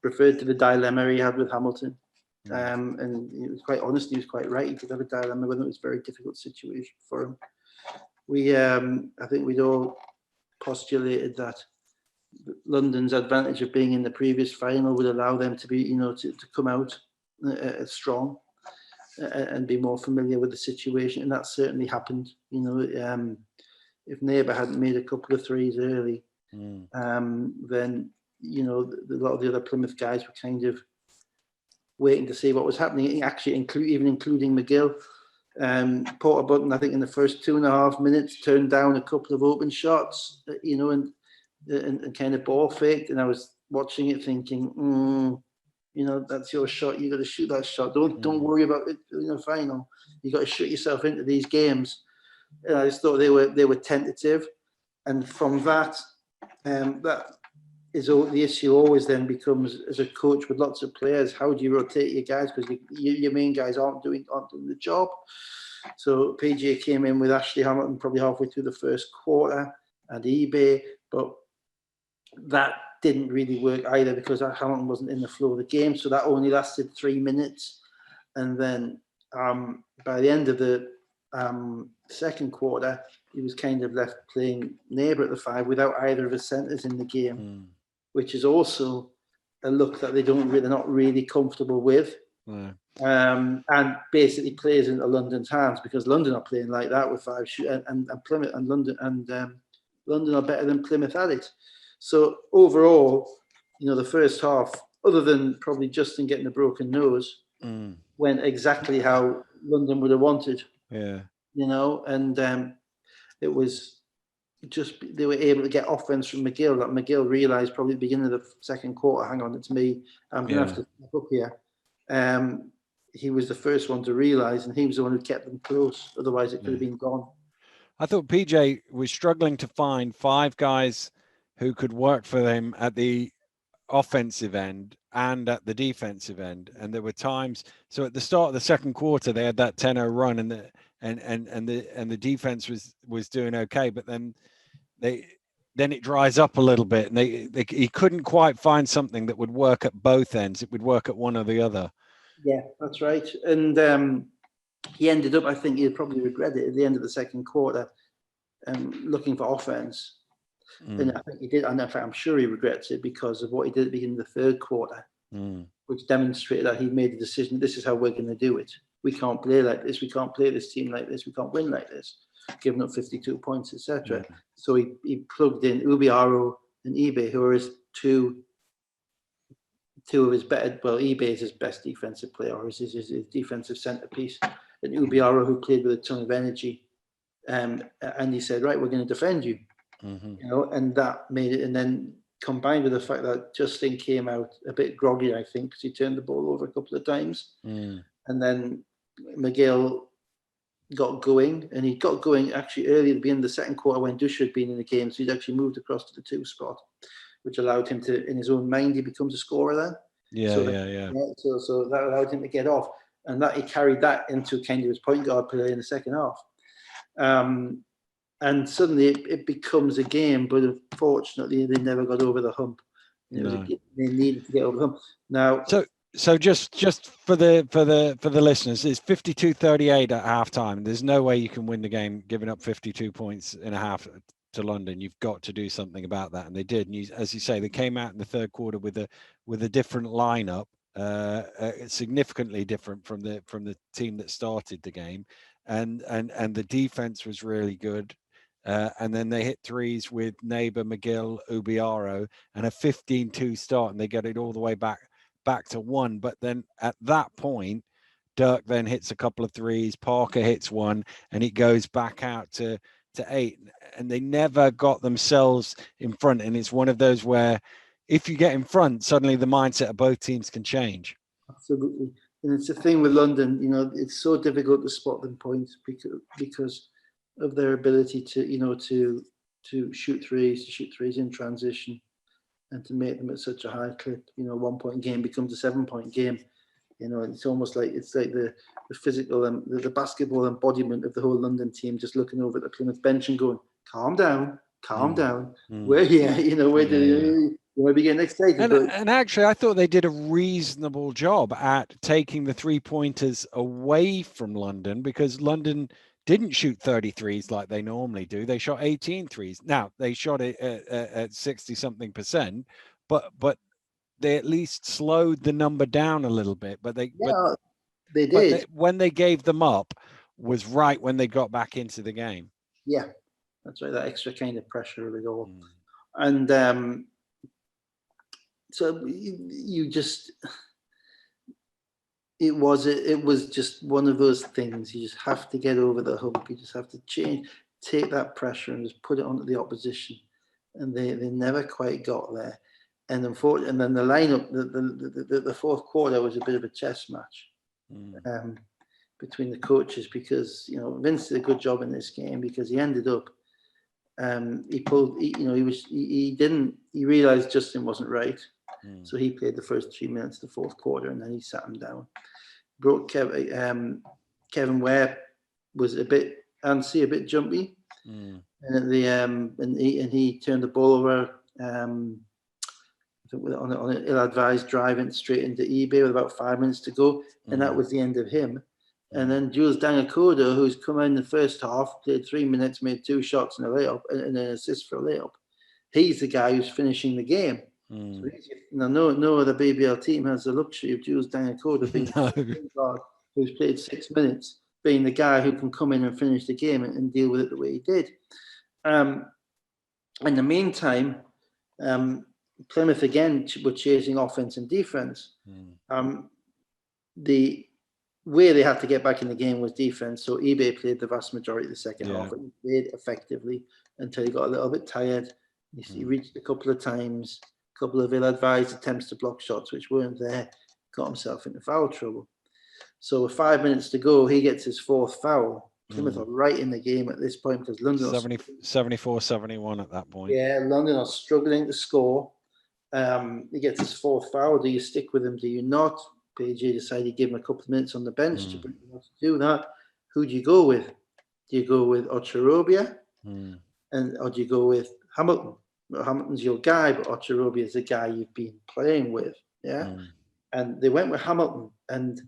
referred to the dilemma he had with Hamilton. And he was quite honest, he was quite right. He did have a dilemma with him. It was a very difficult situation for him. I think we'd all postulated that London's advantage of being in the previous final would allow them to be, to come out strong and be more familiar with the situation, and that certainly happened. If Neighbour hadn't made a couple of threes early, then a lot of the other Plymouth guys were kind of waiting to see what was happening. Actually, including McGill. Porter Button, I think, in the first 2.5 minutes, turned down a couple of open shots, and kind of ball faked. And I was watching it thinking, that's your shot. You got to shoot that shot. Don't worry about it in the final. You got to shoot yourself into these games. And I just thought they were tentative, and from that, that is the issue. Always then becomes, as a coach with lots of players, how do you rotate your guys, because your main guys aren't doing the job. So PJ came in with Ashley Hamilton probably halfway through the first quarter and eBay, but that didn't really work either because Hamilton wasn't in the flow of the game. So that only lasted 3 minutes. And then by the end of the second quarter, he was kind of left playing Neighbour at the 5 without either of his centres in the game, which is also a look that they're not really comfortable with. And basically plays into London's hands, because London are playing like that with 5 shooters, and Plymouth and London London are better than Plymouth at it. So overall, the first half, other than probably Justin getting a broken nose, went exactly how London would have wanted. Yeah. And it was just, they were able to get offense from McGill. That McGill realised probably at the beginning of the second quarter, hang on, it's me, I'm going to have to step up here. He was the first one to realise, and he was the one who kept them close. Otherwise, it could have been gone. I thought PJ was struggling to find 5 guys who could work for them at the offensive end and at the defensive end. And there were times, so at the start of the second quarter, they had that 10-0 run, and the defense was doing okay, but then it dries up a little bit, and he couldn't quite find something that would work at both ends. It would work at one or the other. Yeah, that's right. And he ended up, I think he'd probably regret it at the end of the second quarter, looking for offense. And I think he did, and in fact, I'm sure he regrets it because of what he did at the beginning of the third quarter, which demonstrated that he made the decision, this is how we're going to do it. We can't play like this. We can't play this team like this. We can't win like this. Giving up 52 points, etc. So he plugged in Ubiaro and eBay, who are his two of his better, well, eBay is his best defensive player, or his defensive centerpiece, and Ubiaro, who played with a ton of energy. And he said, right, we're going to defend you. And that made it. And then combined with the fact that Justin came out a bit groggy, I think, because he turned the ball over a couple of times. And then McGill got going, and he got going actually early at the beginning of the second quarter when Dusha had been in the game, so he'd actually moved across to the 2 spot, which allowed him to, in his own mind, he becomes a scorer then. So that allowed him to get off, and that he carried that into kind of his point guard play in the second half. And suddenly it becomes a game, but unfortunately they never got over the hump. They needed to get over the hump. Now, so just for the listeners, it's 52-38 at halftime. There's no way you can win the game giving up 52 points in a half to London. You've got to do something about that, and they did. And as you say, they came out in the third quarter with a different lineup, significantly different from the team that started the game, and the defense was really good. And then they hit threes with Neighbour, McGill, Ubiaro, and a 15-2 start, and they get it all the way back to 1. But then at that point, Dirk then hits a couple of threes, Parker hits one, and it goes back out to 8. And they never got themselves in front. And it's one of those where if you get in front, suddenly the mindset of both teams can change. Absolutely. And it's the thing with London, it's so difficult to spot them points because of their ability to shoot threes in transition, and to make them at such a high clip. 1 point game becomes a 7-point game. It's almost like the physical and the basketball embodiment of the whole London team, just looking over at the Plymouth bench and going, calm down. We're here, you might be getting excited. And actually, I thought they did a reasonable job at taking the 3-pointers away from London, because London didn't shoot 33s like they normally do. They shot 18 threes. Now, they shot it at 60-something%, but they at least slowed the number down a little bit. But they did. When they gave them up was right when they got back into the game. Yeah, that's right. That extra kind of pressure of it all. And so you just... It was just one of those things. You just have to get over the hump. You just have to take that pressure and just put it onto the opposition. And they never quite got there. And unfortunately, and then the lineup, the fourth quarter was a bit of a chess match between the coaches, because Vince did a good job in this game, because he ended up he realized Justin wasn't right. So he played the first 3 minutes of the fourth quarter, and then he sat him down. Brought Kevin Ware was a bit antsy, a bit jumpy, and he turned the ball over on an ill-advised drive straight into eBay with about 5 minutes to go, and that was the end of him. And then Jules Dangakoda, who's come in the first half, played 3 minutes, made 2 shots and a layup, and an assist for a layup. He's the guy who's finishing the game. So no other BBL team has the luxury of Jules Dangakoda being who's played 6 minutes, being the guy who can come in and finish the game and deal with it the way he did. In the meantime, Plymouth again were chasing offense and defense. The way they had to get back in the game was defense. So eBay played the vast majority of the second half, and he played effectively until he got a little bit tired. He reached a couple of times. Couple of ill-advised attempts to block shots which weren't there, got himself into foul trouble. So with 5 minutes to go, he gets his fourth foul. Plymouth are right in the game at this point, because London 74-71 at that point. Yeah, London are struggling to score. He gets his fourth foul. Do you stick with him? Do you not? PJ decided to give him a couple of minutes on the bench to do that. Who do you go with? Do you go with Ocharobia? Or do you go with Hamilton? Hamilton's your guy, but Ocharobia is the guy you've been playing with. And they went with Hamilton. And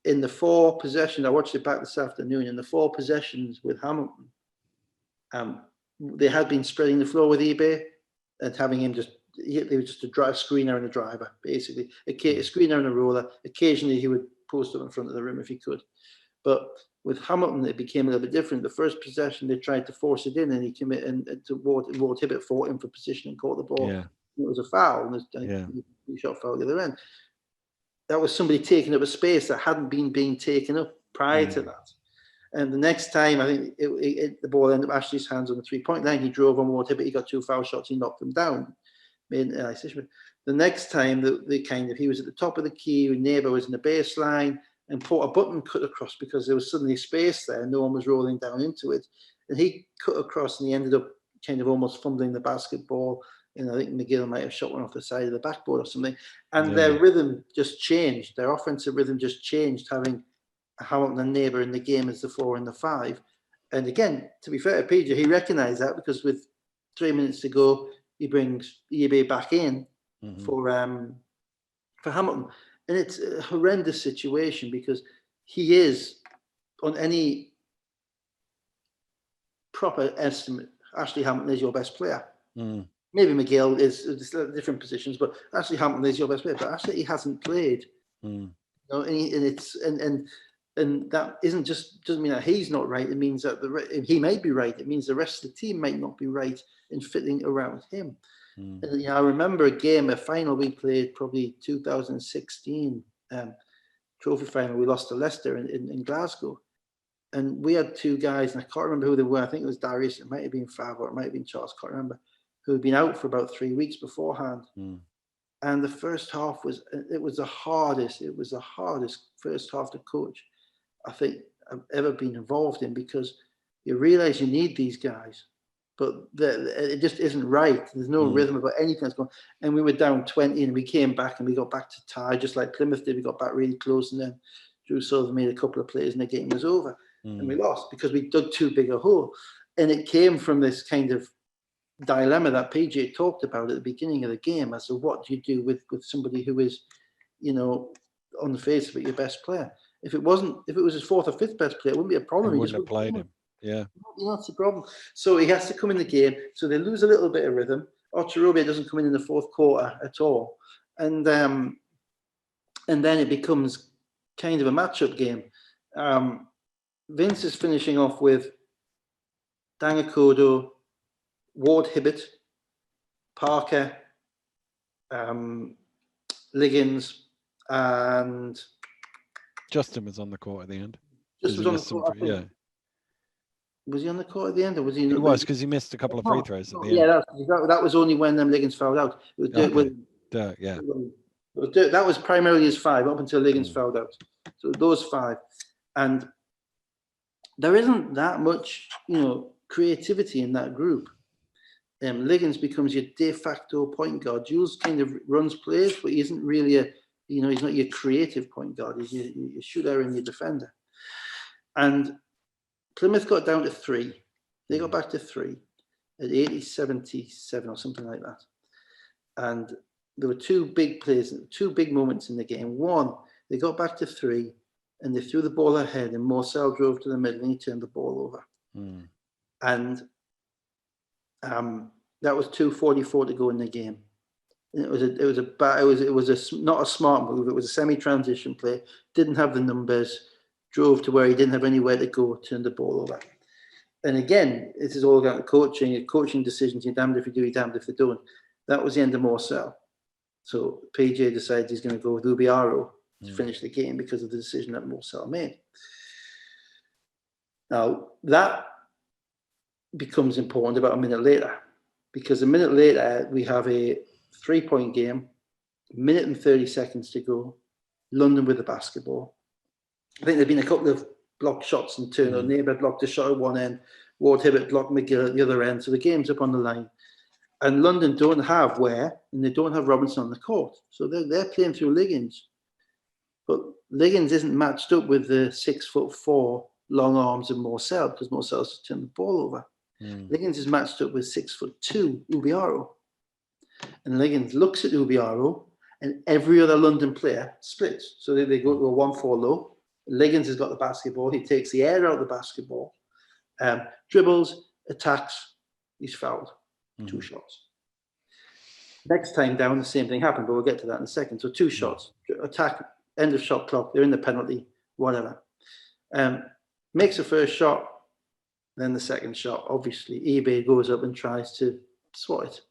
in the 4 possessions, I watched it back this afternoon, in the 4 possessions with Hamilton, they had been spreading the floor with eBay and having him they were just a screener and a driver, basically. A screener and a roller. Occasionally he would post up in front of the rim if he could. But with Hamilton, it became a little bit different. The first possession, they tried to force it in, and he came in to Ward Hibbett fought him for position and caught the ball. It was a foul, and he shot foul at the other end. That was somebody taking up a space that hadn't been being taken up prior to that. And the next time, I think the ball ended up Ashley's hands on the 3-point line. He drove on Ward Hibbett. He got 2 foul shots. He knocked them down. The next time, he was at the top of the key. Neighbour was in the baseline. and put a button cut across because there was suddenly space there and no one was rolling down into it. And he cut across and he ended up kind of almost fumbling the basketball. And I think McGill might have shot one off the side of the backboard or something. And their rhythm just changed. Their offensive rhythm just changed, having Hamilton and Neighbour in the game as the 4 and the 5. And again, to be fair to PJ, he recognised that because with 3 minutes to go, he brings eBay back in for Hamilton. And it's a horrendous situation because he is, on any proper estimate, Ashley Hamilton is your best player. Maybe McGill is different positions, but Ashley Hamilton is your best player. But actually, he hasn't played. You know, and that doesn't mean that he's not right. It means that he may be right. It means the rest of the team might not be right in fitting around him. And, you know, I remember a final we played, probably 2016 trophy final. We lost to Leicester in Glasgow, and we had 2 guys, and I can't remember who they were. I think it was Darius. It might have been Fav, or it might have been Charles. Can't remember. Who had been out for about 3 weeks beforehand. And the first half was the hardest first half to coach I think I've ever been involved in, because you realize you need these guys, but it just isn't right. There's no rhythm about anything that's going. And we were down 20 and we came back and we got back to tie, just like Plymouth did. We got back really close, and then Drew Sullivan made a couple of plays and the game was over. And we lost because we dug too big a hole. And it came from this kind of dilemma that PJ talked about at the beginning of the game as to what do you do with somebody who is, you know, on the face of it, your best player. If it was his 4th or 5th best player, it wouldn't be a problem. He wouldn't have played him. Yeah. That's the problem. So he has to come in the game. So they lose a little bit of rhythm. Ocherobia doesn't come in the 4th quarter at all. And then it becomes kind of a matchup game. Vince is finishing off with Dangakodo, Ward Hibbert, Parker, Liggins, and Justin was on the court at the end. Just was on the court. Yeah. Was he on the court at the end, or was he? He was, because he missed a couple of free throws at the end. Yeah, that was only when Liggins fouled out. That was primarily his 5 up until Liggins fouled out. So those 5, and there isn't that much, you know, creativity in that group. Liggins becomes your de facto point guard. Jules kind of runs plays, but he isn't really he's not your creative point guard. He's your shooter and your defender. And Plymouth got down to 3. They got back to 3 at 80-77 or something like that. And there were 2 big plays, 2 big moments in the game. One, they got back to 3 and they threw the ball ahead, and Morcell drove to the middle and he turned the ball over. And that was 2:44 to go in the game. And it was not a smart move. It was a semi-transition play. Didn't have the numbers. Drove to where he didn't have anywhere to go. Turned the ball over. And again, this is all about coaching decisions. You're damned if you do, you're damned if they don't. That was the end of Morcell. So PJ decided he's going to go with Ubiaro to finish the game because of the decision that Morcell made. Now that becomes important about a minute later, because a minute later we have a 3-point game, 1 minute and 30 seconds to go, London with the basketball. I think there've been a couple of blocked shots in turn. Neighbour blocked a shot at one end, Ward Hibbert blocked McGill at the other end, so the game's up on the line. And London don't have Ware, and they don't have Robinson on the court, so they're playing through Liggins. But Liggins isn't matched up with the 6'4" long arms of Morcell, because Morcell's turned the ball over. Liggins is matched up with 6'2" Ubiaro. And Liggins looks at Ubiaro, and every other London player splits. So they go to a 1-4 low. Liggins has got the basketball. He takes the air out of the basketball, dribbles, attacks. He's fouled. 2 shots. Next time down, the same thing happened, but we'll get to that in a second. So 2 shots, attack, end of shot clock. They're in the penalty, whatever. Makes the first shot, then the second shot. Obviously, eBay goes up and tries to swat it.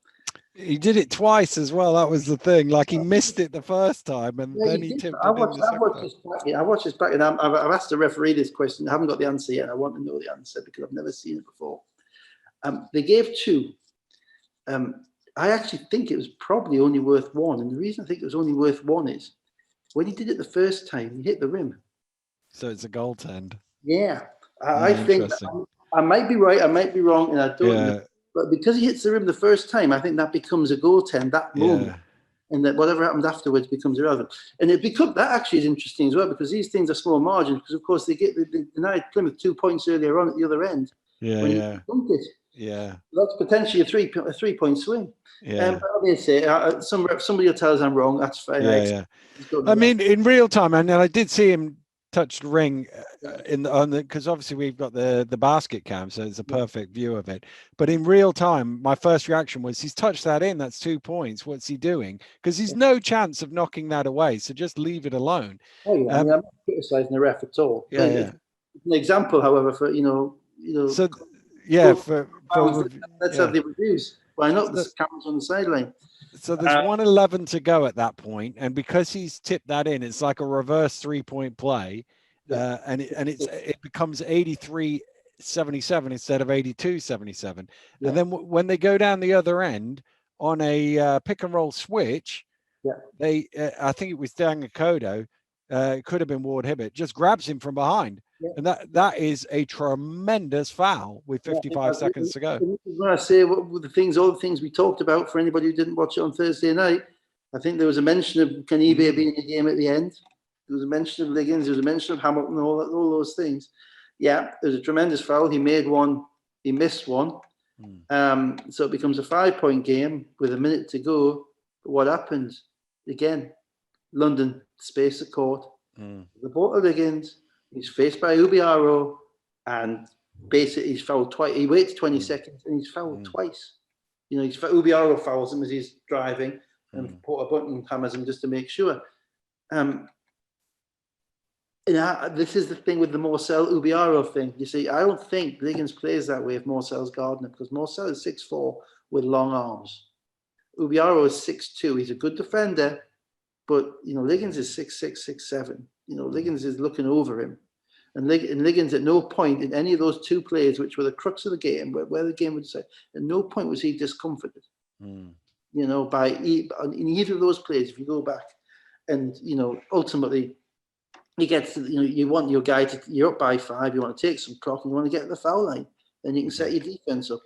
He did it twice as well. That was the thing. Like, he missed it the first time, and then he tipped it in the second. I watched this back, and I've asked the referee this question. I haven't got the answer yet. I want to know the answer because I've never seen it before. They gave 2. I actually think it was probably only worth 1. And the reason I think it was only worth 1 is when he did it the first time, he hit the rim. So it's a goaltend. Yeah, I think that Interesting. I might be right, I might be wrong, and I don't know. Yeah, But because he hits the rim the first time, I think that becomes a goaltend that moment, yeah, and that whatever happens afterwards becomes irrelevant. And that actually is interesting as well, because these things are small margins. Because of course they denied Plymouth 2 points earlier on at the other end yeah, when he yeah, dunked it. yeah, That's potentially a 3 point swing. yeah, But obviously, somebody will tell us I'm wrong. That's fine. yeah, yeah. Just don't I know that. mean, in real time, and I did see him touch the ring Yeah, in the, on the, because obviously we've got the basket cam, so it's a yeah, perfect view of it. But in real time, my first reaction was, he's touched that in. That's 2 points. What's he doing? Because he's yeah. no chance of knocking that away. So just leave it alone. Oh yeah. I mean, Um, I'm not criticizing the ref at all. yeah, yeah. It's an example, however, for So yeah, go for fans, let's have yeah. the reviews. Why not? So, The cameras on the sideline. so there's Uh, 1:11 to go at that point, and because he's tipped that in, it's like a reverse 3-point play, yeah, it becomes 83-77 instead of 82-77. yeah, And then when they go down the other end on a pick and roll switch, yeah, I think it was Dan Akodo, it could have been Ward Hibbett, just grabs him from behind. yeah. And that is a tremendous foul with Yeah, I think 55 seconds to go. when I say all the things we talked about, for anybody who didn't watch it on Thursday night, I think there was a mention of Canibe being in the game at the end. There was a mention of Liggins. There was a mention of Hamilton. All those things. Yeah, there was a tremendous foul. He made one. He missed one. So it becomes a 5-point game with a minute to go. But what happens? Again, London space the court. The ball to Liggins. He's faced by Ubiaro, and basically he's fouled twice. He waits 20 seconds and he's fouled twice. Ubiaro fouls him as he's driving, and Porter Bunton hammers him just to make sure. This is the thing with the Morcel Ubiaro thing. You see, I don't think Liggins plays that way if Morcel's guarding him, because Morcel is 6'4" with long arms. Ubiaro is 6'2". He's a good defender, but Liggins is 6'6", 6'7". Liggins is looking over him. And Liggins at no point in any of those two plays, which were the crux of the game, where the game would say, at no point was he discomforted. In either of those plays, if you go back, and ultimately he gets you want your guy you're up by 5, you want to take some clock, and you want to get to the foul line, then you can set your defense up.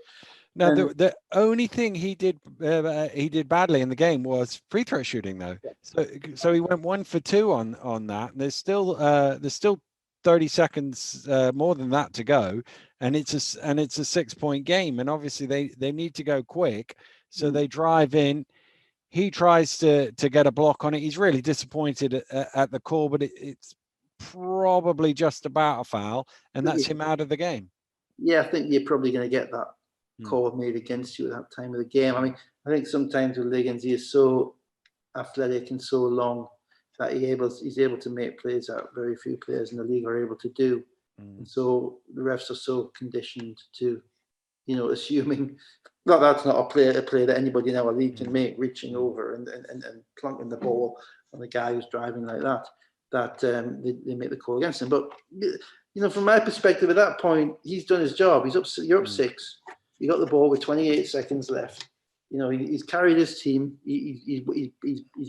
Now, the only thing he did badly in the game was free throw shooting, though. Yeah. So he went 1 for 2 on that. There's still 30 seconds more than that to go, and it's a 6-point game, and obviously they need to go quick. So they drive in. He tries to get a block on it. He's really disappointed at the call, but it's probably just about a foul, and that's him out of the game. Yeah, I think you're probably going to get that call made against you at that time of the game. I mean, I think sometimes with Liggins, he is so athletic and so long that he's able to make plays that very few players in the league are able to do. And so the refs are so conditioned to, assuming that's not a play that anybody in our league can make, reaching over and plunking the ball on the guy who's driving like that they make the call against him. But from my perspective, at that point, he's done his job. You're up 6. You got the ball with 28 seconds left. He's carried his team. He's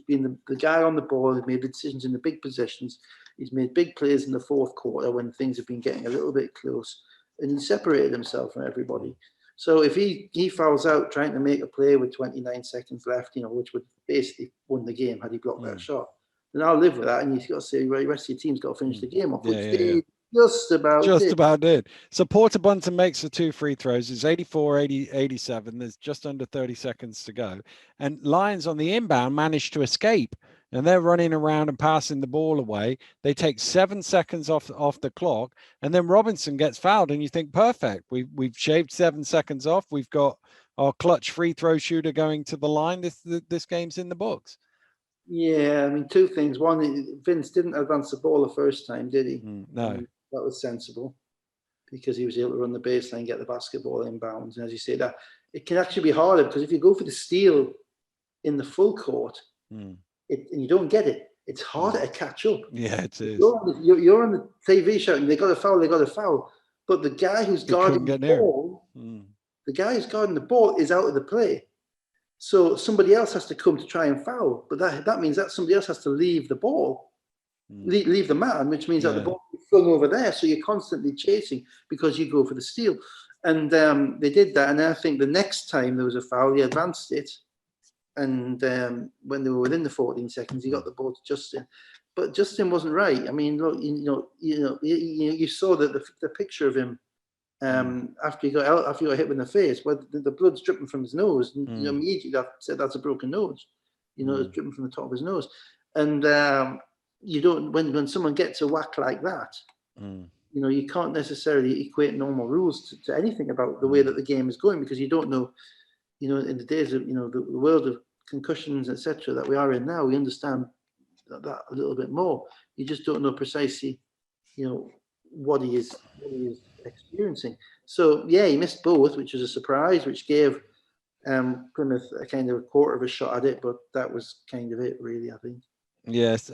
been the guy on the ball. He's made the decisions in the big positions. He's made big plays in the fourth quarter when things have been getting a little bit close, and he separated himself from everybody. So if he fouls out trying to make a play with 29 seconds left, which would basically won the game had he blocked that shot, then I'll live with that. And you've got to say, well, the rest of your team's got to finish the game off, which they just about did. So Porter Bunton makes the 2 free throws. It's 84-87. There's just under 30 seconds to go. And Lions on the inbound managed to escape. And they're running around and passing the ball away. They take 7 seconds off the clock. And then Robinson gets fouled. And you think, perfect. We've shaved 7 seconds off. We've got our clutch free throw shooter going to the line. This game's in the books. Yeah, I mean, 2 things. One, Vince didn't advance the ball the first time, did he? No. That was sensible because he was able to run the baseline and get the basketball inbounds. And as you say, that it can actually be harder because if you go for the steal in the full court and you don't get it, it's harder to catch up. Yeah, it is. You're on the TV shouting, they got a foul. But the guy who's guarding the ball, is out of the play. So somebody else has to come to try and foul. But that means that somebody else has to leave the ball, leave the man, which means that the ball flung over there. So you're constantly chasing because you go for the steal. And they did that. And I think the next time there was a foul, he advanced it. And when they were within the 14 seconds, he got the ball to Justin. But Justin wasn't right. I mean, look, you saw the picture of him after he got hit in the face, where the blood's dripping from his nose. And, immediately I said that's a broken nose. It's dripping from the top of his nose. And you don't when someone gets a whack like that, you can't necessarily equate normal rules to anything about the way that the game is going, because you don't know. In the days of the world of concussions, etc., that we are in now, we understand that a little bit more. You just don't know precisely, what he is experiencing. So yeah, he missed both, which was a surprise, which gave Plymouth a kind of a quarter of a shot at it, but that was kind of it, really, I think. Yes,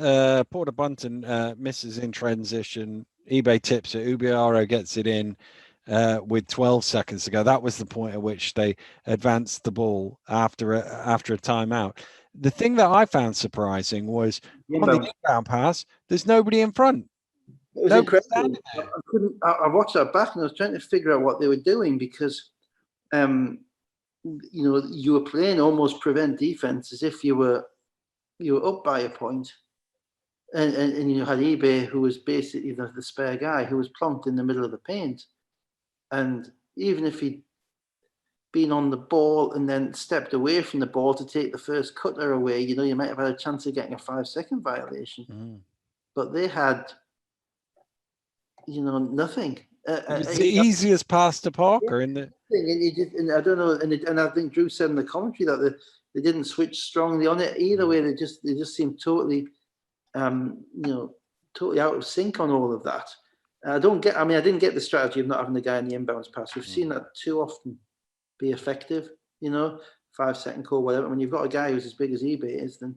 Porter Bunton misses in transition. eBay tips it. Ubiaro gets it in with 12 seconds to go. That was the point at which they advanced the ball after a timeout. The thing that I found surprising was on the inbound pass, there's nobody in front. It was incredible. I watched that back and I was trying to figure out what they were doing, because you were playing almost prevent defense as if you were up by a point. And you had eBay, who was basically the spare guy, who was plonked in the middle of the paint. And even if he'd been on the ball and then stepped away from the ball to take the first cutter away, you might have had a chance of getting a 5-second violation. But they had, nothing. It was the easiest pass to Parker in the. And I don't know, and I think Drew said in the commentary that they didn't switch strongly on it either way. They just seemed totally, totally out of sync on all of that. I didn't get the strategy of not having the guy in the inbounds pass. We've seen that too often be effective, 5-second call, whatever. When you've got a guy who's as big as eBay is, then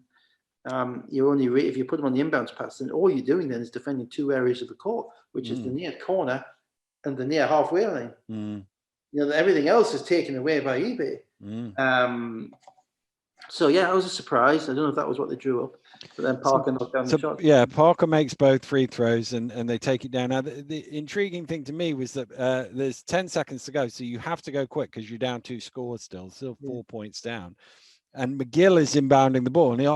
you're only if you put him on the inbounds pass, then all you're doing then is defending two areas of the court, which is the near corner and the near halfway line. Everything else is taken away by eBay. So yeah, it was a surprise. I don't know if that was what they drew up, but then Parker knocked down the shot. Yeah, Parker makes both free throws and they take it down. Now, the intriguing thing to me was that there's 10 seconds to go, so you have to go quick because you're down 2 scores still 4 points down. And McGill is inbounding the ball, and he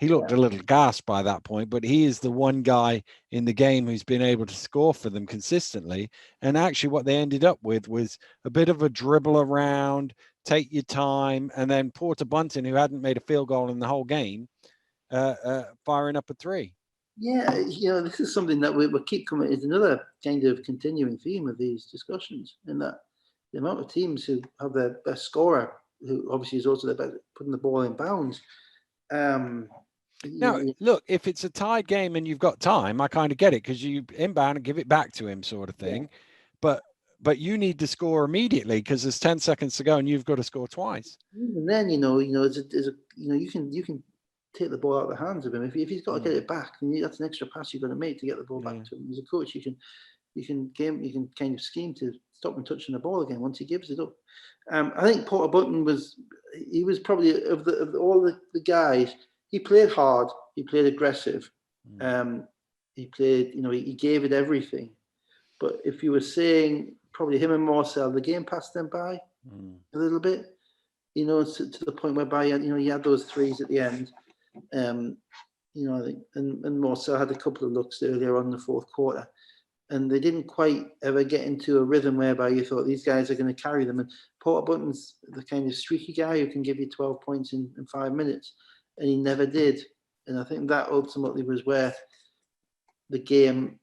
looked a little gassed by that point, but he is the one guy in the game who's been able to score for them consistently. And actually what they ended up with was a bit of a dribble around, take your time, and then Porter Bunton, who hadn't made a field goal in the whole game, firing up a 3. Yeah, this is something that we keep coming. It's another kind of continuing theme of these discussions, in that the amount of teams who have their best scorer, who obviously is also the best putting the ball in bounds. Now, look, if it's a tied game and you've got time, I kind of get it, because you inbound and give it back to him, sort of thing. Yeah. But you need to score immediately because there's 10 seconds to go and you've got to score twice. And then you can take the ball out of the hands of him if he's got to get it back. And that's an extra pass you're going to make to get the ball back to him. As a coach, you can kind of scheme to stop him touching the ball again once he gives it up. I think Porter Bunton was probably of all the guys. He played hard. He played aggressive. He played. He gave it everything. But if you were saying probably him and Marcel, the game passed them by a little bit. To the point whereby he had those threes at the end. I think and Marcel had a couple of looks earlier on in the fourth quarter. And they didn't quite ever get into a rhythm whereby you thought these guys are going to carry them. And Porter Bunton's the kind of streaky guy who can give you 12 points in 5 minutes. And he never did. And I think that ultimately was where the game,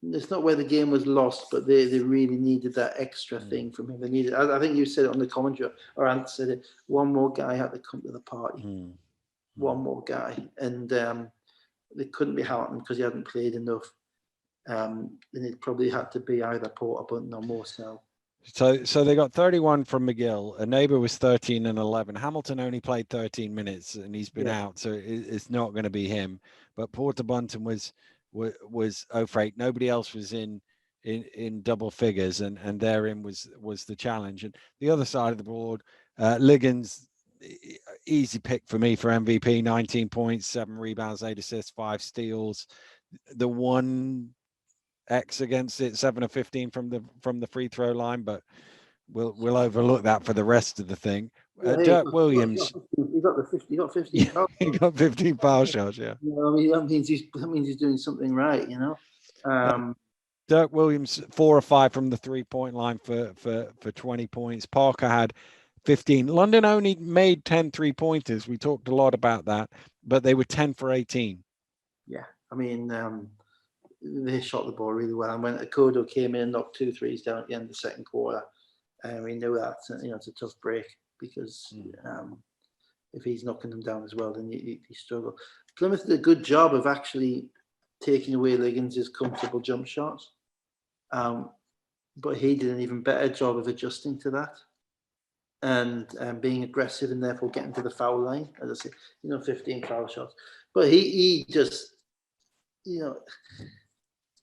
it's not where the game was lost, but they really needed that extra thing from him. They needed, I think you said it on the commentary, or Ant said it, one more guy had to come to the party. One more guy. And it couldn't be Houghton because he hadn't played enough. And it probably had to be either Porter Bunton or Marcel. So they got 31 from McGill. A neighbor was 13 and 11. Hamilton only played 13 minutes and he's been out, so it's not going to be him. But Porter Bunton was 0 for 8. Nobody else was in double figures, and therein was the challenge. And the other side of the board, Liggins easy pick for me for MVP. 19 points, 7 rebounds, 8 assists, 5 steals. The one X against it, 7 of 15 from the free throw line, but we'll overlook that for the rest of the thing. Yeah, hey, Dirk Williams, he got the 50. He got 15 yeah, fouls. he got 15 foul shots. Yeah, You know, I mean, that means he's doing something right. You know. Dirk Williams 4 or 5 from the 3-point line for 20 points. Parker had 15. London only made 10 3-pointers. We talked a lot about that, but they were 10 for 18. Yeah, I mean, they shot the ball really well. And when Akodo came in and knocked 2 threes down at the end of the second quarter, we knew that it's a tough break because if he's knocking them down as well, then you struggle. Plymouth did a good job of actually taking away Liggins' comfortable jump shots, but he did an even better job of adjusting to that and being aggressive and therefore getting to the foul line. As I say, 15 foul shots, but he just,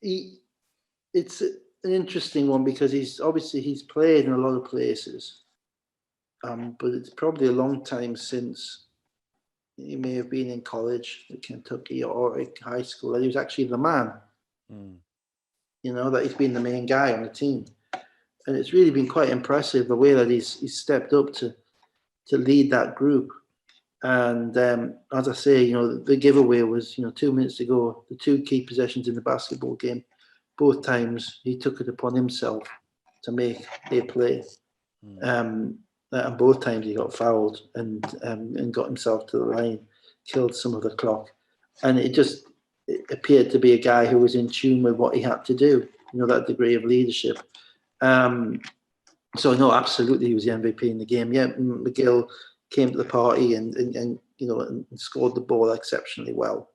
it's an interesting one because he's played in a lot of places, but it's probably a long time since he may have been in college at Kentucky or at high school. He was actually the man, that he's been the main guy on the team. And it's really been quite impressive the way that he's stepped up to lead that group. And as I say, the giveaway was, 2 minutes to go, the 2 key possessions in the basketball game. Both times he took it upon himself to make a play. And both times he got fouled and got himself to the line, killed some of the clock. And it appeared to be a guy who was in tune with what he had to do, that degree of leadership. So no, absolutely, he was the MVP in the game. Yeah, McGill came to the party and scored the ball exceptionally well.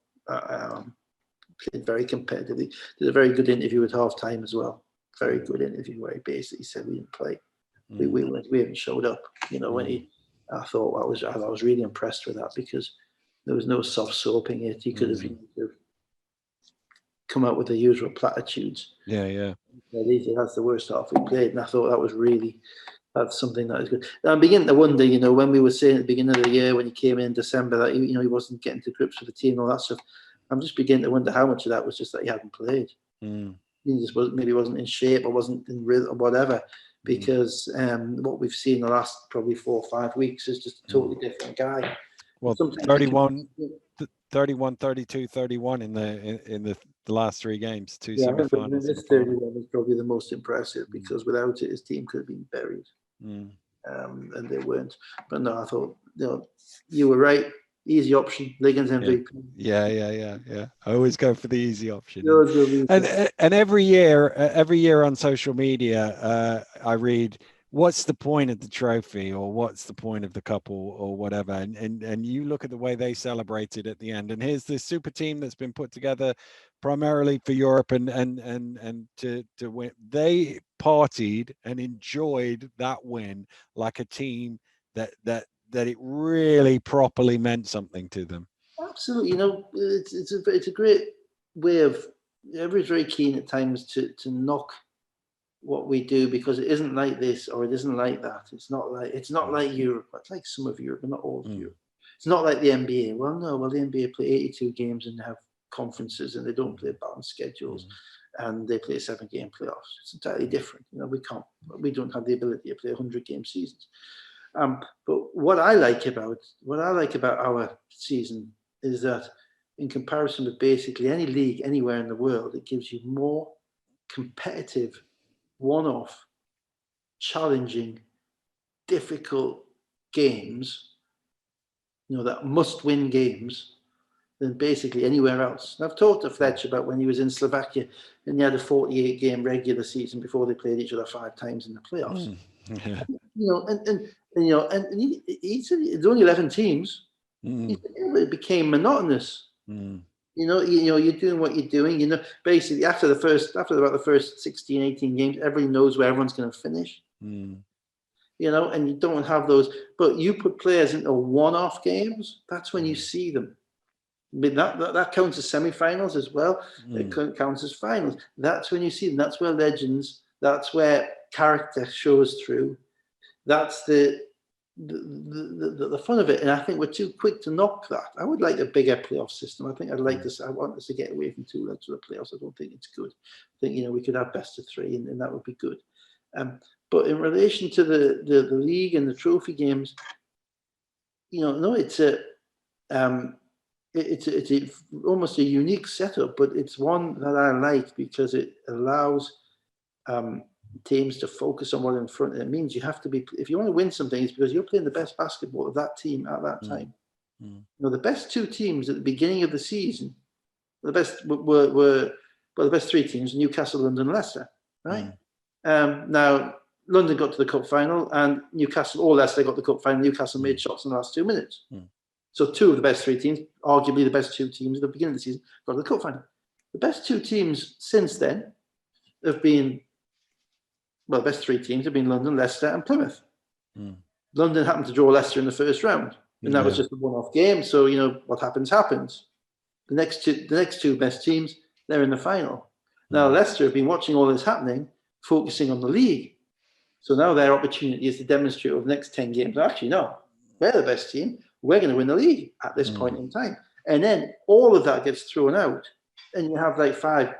Played very competitively. Did a very good interview at halftime as well. Very good interview where he basically said we didn't play. We haven't showed up. When I was really impressed with that because there was no soft soaping it. He could have come out with the usual platitudes. Yeah. That's the worst half we played, and I thought that's something that is good. I'm beginning to wonder, when we were saying at the beginning of the year when he came in December that he wasn't getting to grips with the team and all that stuff. I'm just beginning to wonder how much of that was just that he hadn't played. He just wasn't in shape or wasn't in rhythm or whatever. Because what we've seen the last probably 4 or 5 weeks is just a totally different guy. Well, 31, 32, 31 in the last 3 games, 2 semifinals. This 31 was probably the most impressive because without it, his team could have been buried. And they weren't. But no, I thought, you were right. Easy option, Liggins MVP. Yeah. I always go for the easy option. No, and every year on social media, I read, what's the point of the trophy or what's the point of the cup or whatever. And you look at the way they celebrated at the end. And here's this super team that's been put together primarily for Europe and to win. They partied and enjoyed that win like a team that it really properly meant something to them. Absolutely. It's a great way of, everybody's very keen at times to knock what we do because it isn't like this or it isn't like that. It's not like Europe. It's like some of Europe, but not all of Europe. It's not like the NBA. Well, the NBA play 82 games and they have conferences and they don't play balanced schedules and they play 7-game playoffs. It's entirely different. We don't have the ability to play 100-game seasons. But what I like about our season is that in comparison with basically any league anywhere in the world, it gives you more competitive, one-off, challenging, difficult games, that must-win games than basically anywhere else. And I've talked to Fletch about when he was in Slovakia and he had a 48-game regular season before they played each other 5 times in the playoffs. Yeah. And he said it's only 11 teams. He said, it became monotonous. You're doing what you're doing. Basically after about the first 16, 18 games, everybody knows where everyone's going to finish. And you don't have those. But you put players into one-off games. That's when you see them. I mean, that counts as semi-finals as well. It counts as finals. That's when you see them. That's where legends. That's where character shows through. That's the the fun of it, and I think we're too quick to knock that. I would like a bigger playoff system. I think I'd like this. I want us to get away from 2 legs of the playoffs. I don't think it's good. I think we could have best of 3, and that would be good. But in relation to the league and the trophy games, no, it's almost a unique setup, but it's one that I like because it allows teams to focus on what in front. It means you have to be, if you want to win something, it's because you're playing the best basketball of that team at that time. The best 2 teams at the beginning of the season, the best were the best 3 teams: Newcastle, London, Leicester. Right? Now London got to the cup final, and Newcastle or Leicester got the cup final. Newcastle made shots in the last 2 minutes. So 2 of the best 3 teams, arguably the best 2 teams at the beginning of the season, got to the cup final. The best 2 teams since then have been, well, the best 3 teams have been London, Leicester, and Plymouth. London happened to draw Leicester in the first round, and that was just a one-off game. So what happens. The next two best teams, they're in the final. Now Leicester have been watching all this happening, focusing on the league. So now their opportunity is to demonstrate over the next 10 games. Actually, no, we're the best team. We're going to win the league at this point in time. And then all of that gets thrown out, and you have like five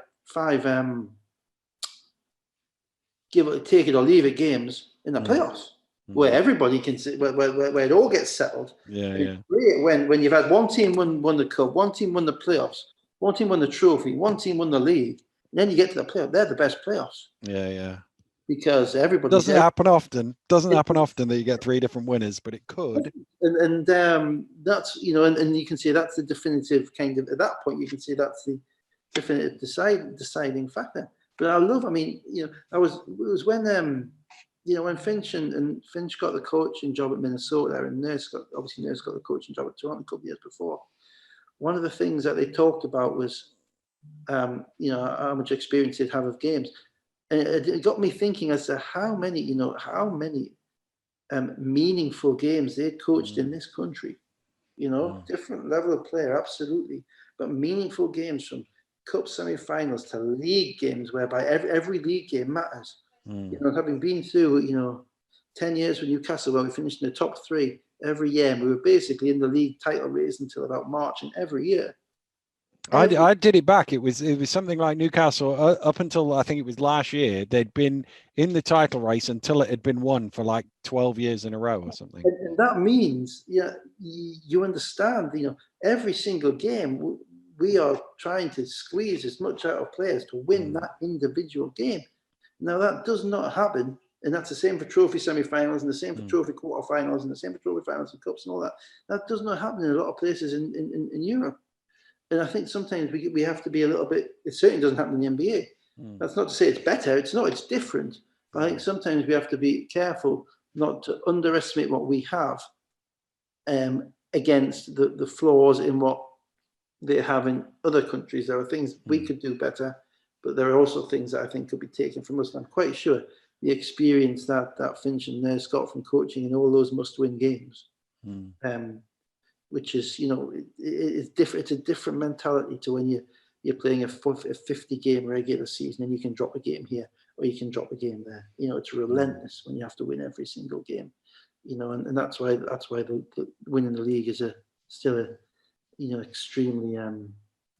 give it, take it or leave it games in the playoffs, where everybody can see, where it all gets settled. It's great when you've had one team won the cup, one team won the playoffs, one team won the trophy, one team won the league, and then you get to the playoff. They're the best playoffs. Because everybody doesn't happen often. Doesn't happen often that you get 3 different winners, but it could. And that's and you can say that's the definitive kind of, at that point you can say that's the definitive deciding factor. But it was when when Finch got the coaching job at Minnesota, and Nurse got the coaching job at Toronto a couple of years before. One of the things that they talked about was how much experience they'd have of games. And it got me thinking as to how many meaningful games they coached in this country. Different level of player, absolutely, but meaningful games from cup semi-finals to league games, whereby every league game matters. Having been through 10 years with Newcastle, where we finished in the top 3 every year, and we were basically in the league title race until about March, and every year. I did it back. It was something like Newcastle up until I think it was last year. They'd been in the title race until it had been won for like 12 years in a row or something. And that means you understand. Every single game we are trying to squeeze as much out of players to win that individual game. Now that does not happen, and that's the same for trophy semi-finals, and the same for trophy quarter-finals, and the same for trophy finals and cups and all that. That does not happen in a lot of places in Europe. And I think sometimes we have to be a little bit. It certainly doesn't happen in the NBA. That's not to say it's better. It's not. It's different. But I think sometimes we have to be careful not to underestimate what we have against the flaws in what they have in other countries. There are things we could do better, but there are also things that I think could be taken from us. And I'm quite sure the experience that Finch and Nurse got from coaching in all those must-win games. Which is, it's different. It's a different mentality to when you're playing a 50-game regular season and you can drop a game here or you can drop a game there. It's relentless when you have to win every single game. And that's why the winning the league is still a extremely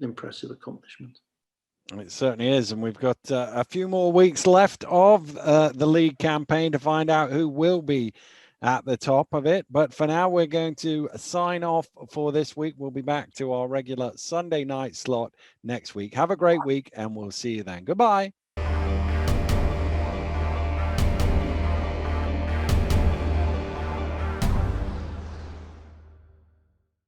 impressive accomplishment. It certainly is, and we've got a few more weeks left of the league campaign to find out who will be at the top of it. But for now, we're going to sign off for this week. We'll be back to our regular Sunday night slot next week. Have a great week, and we'll see you then. Goodbye.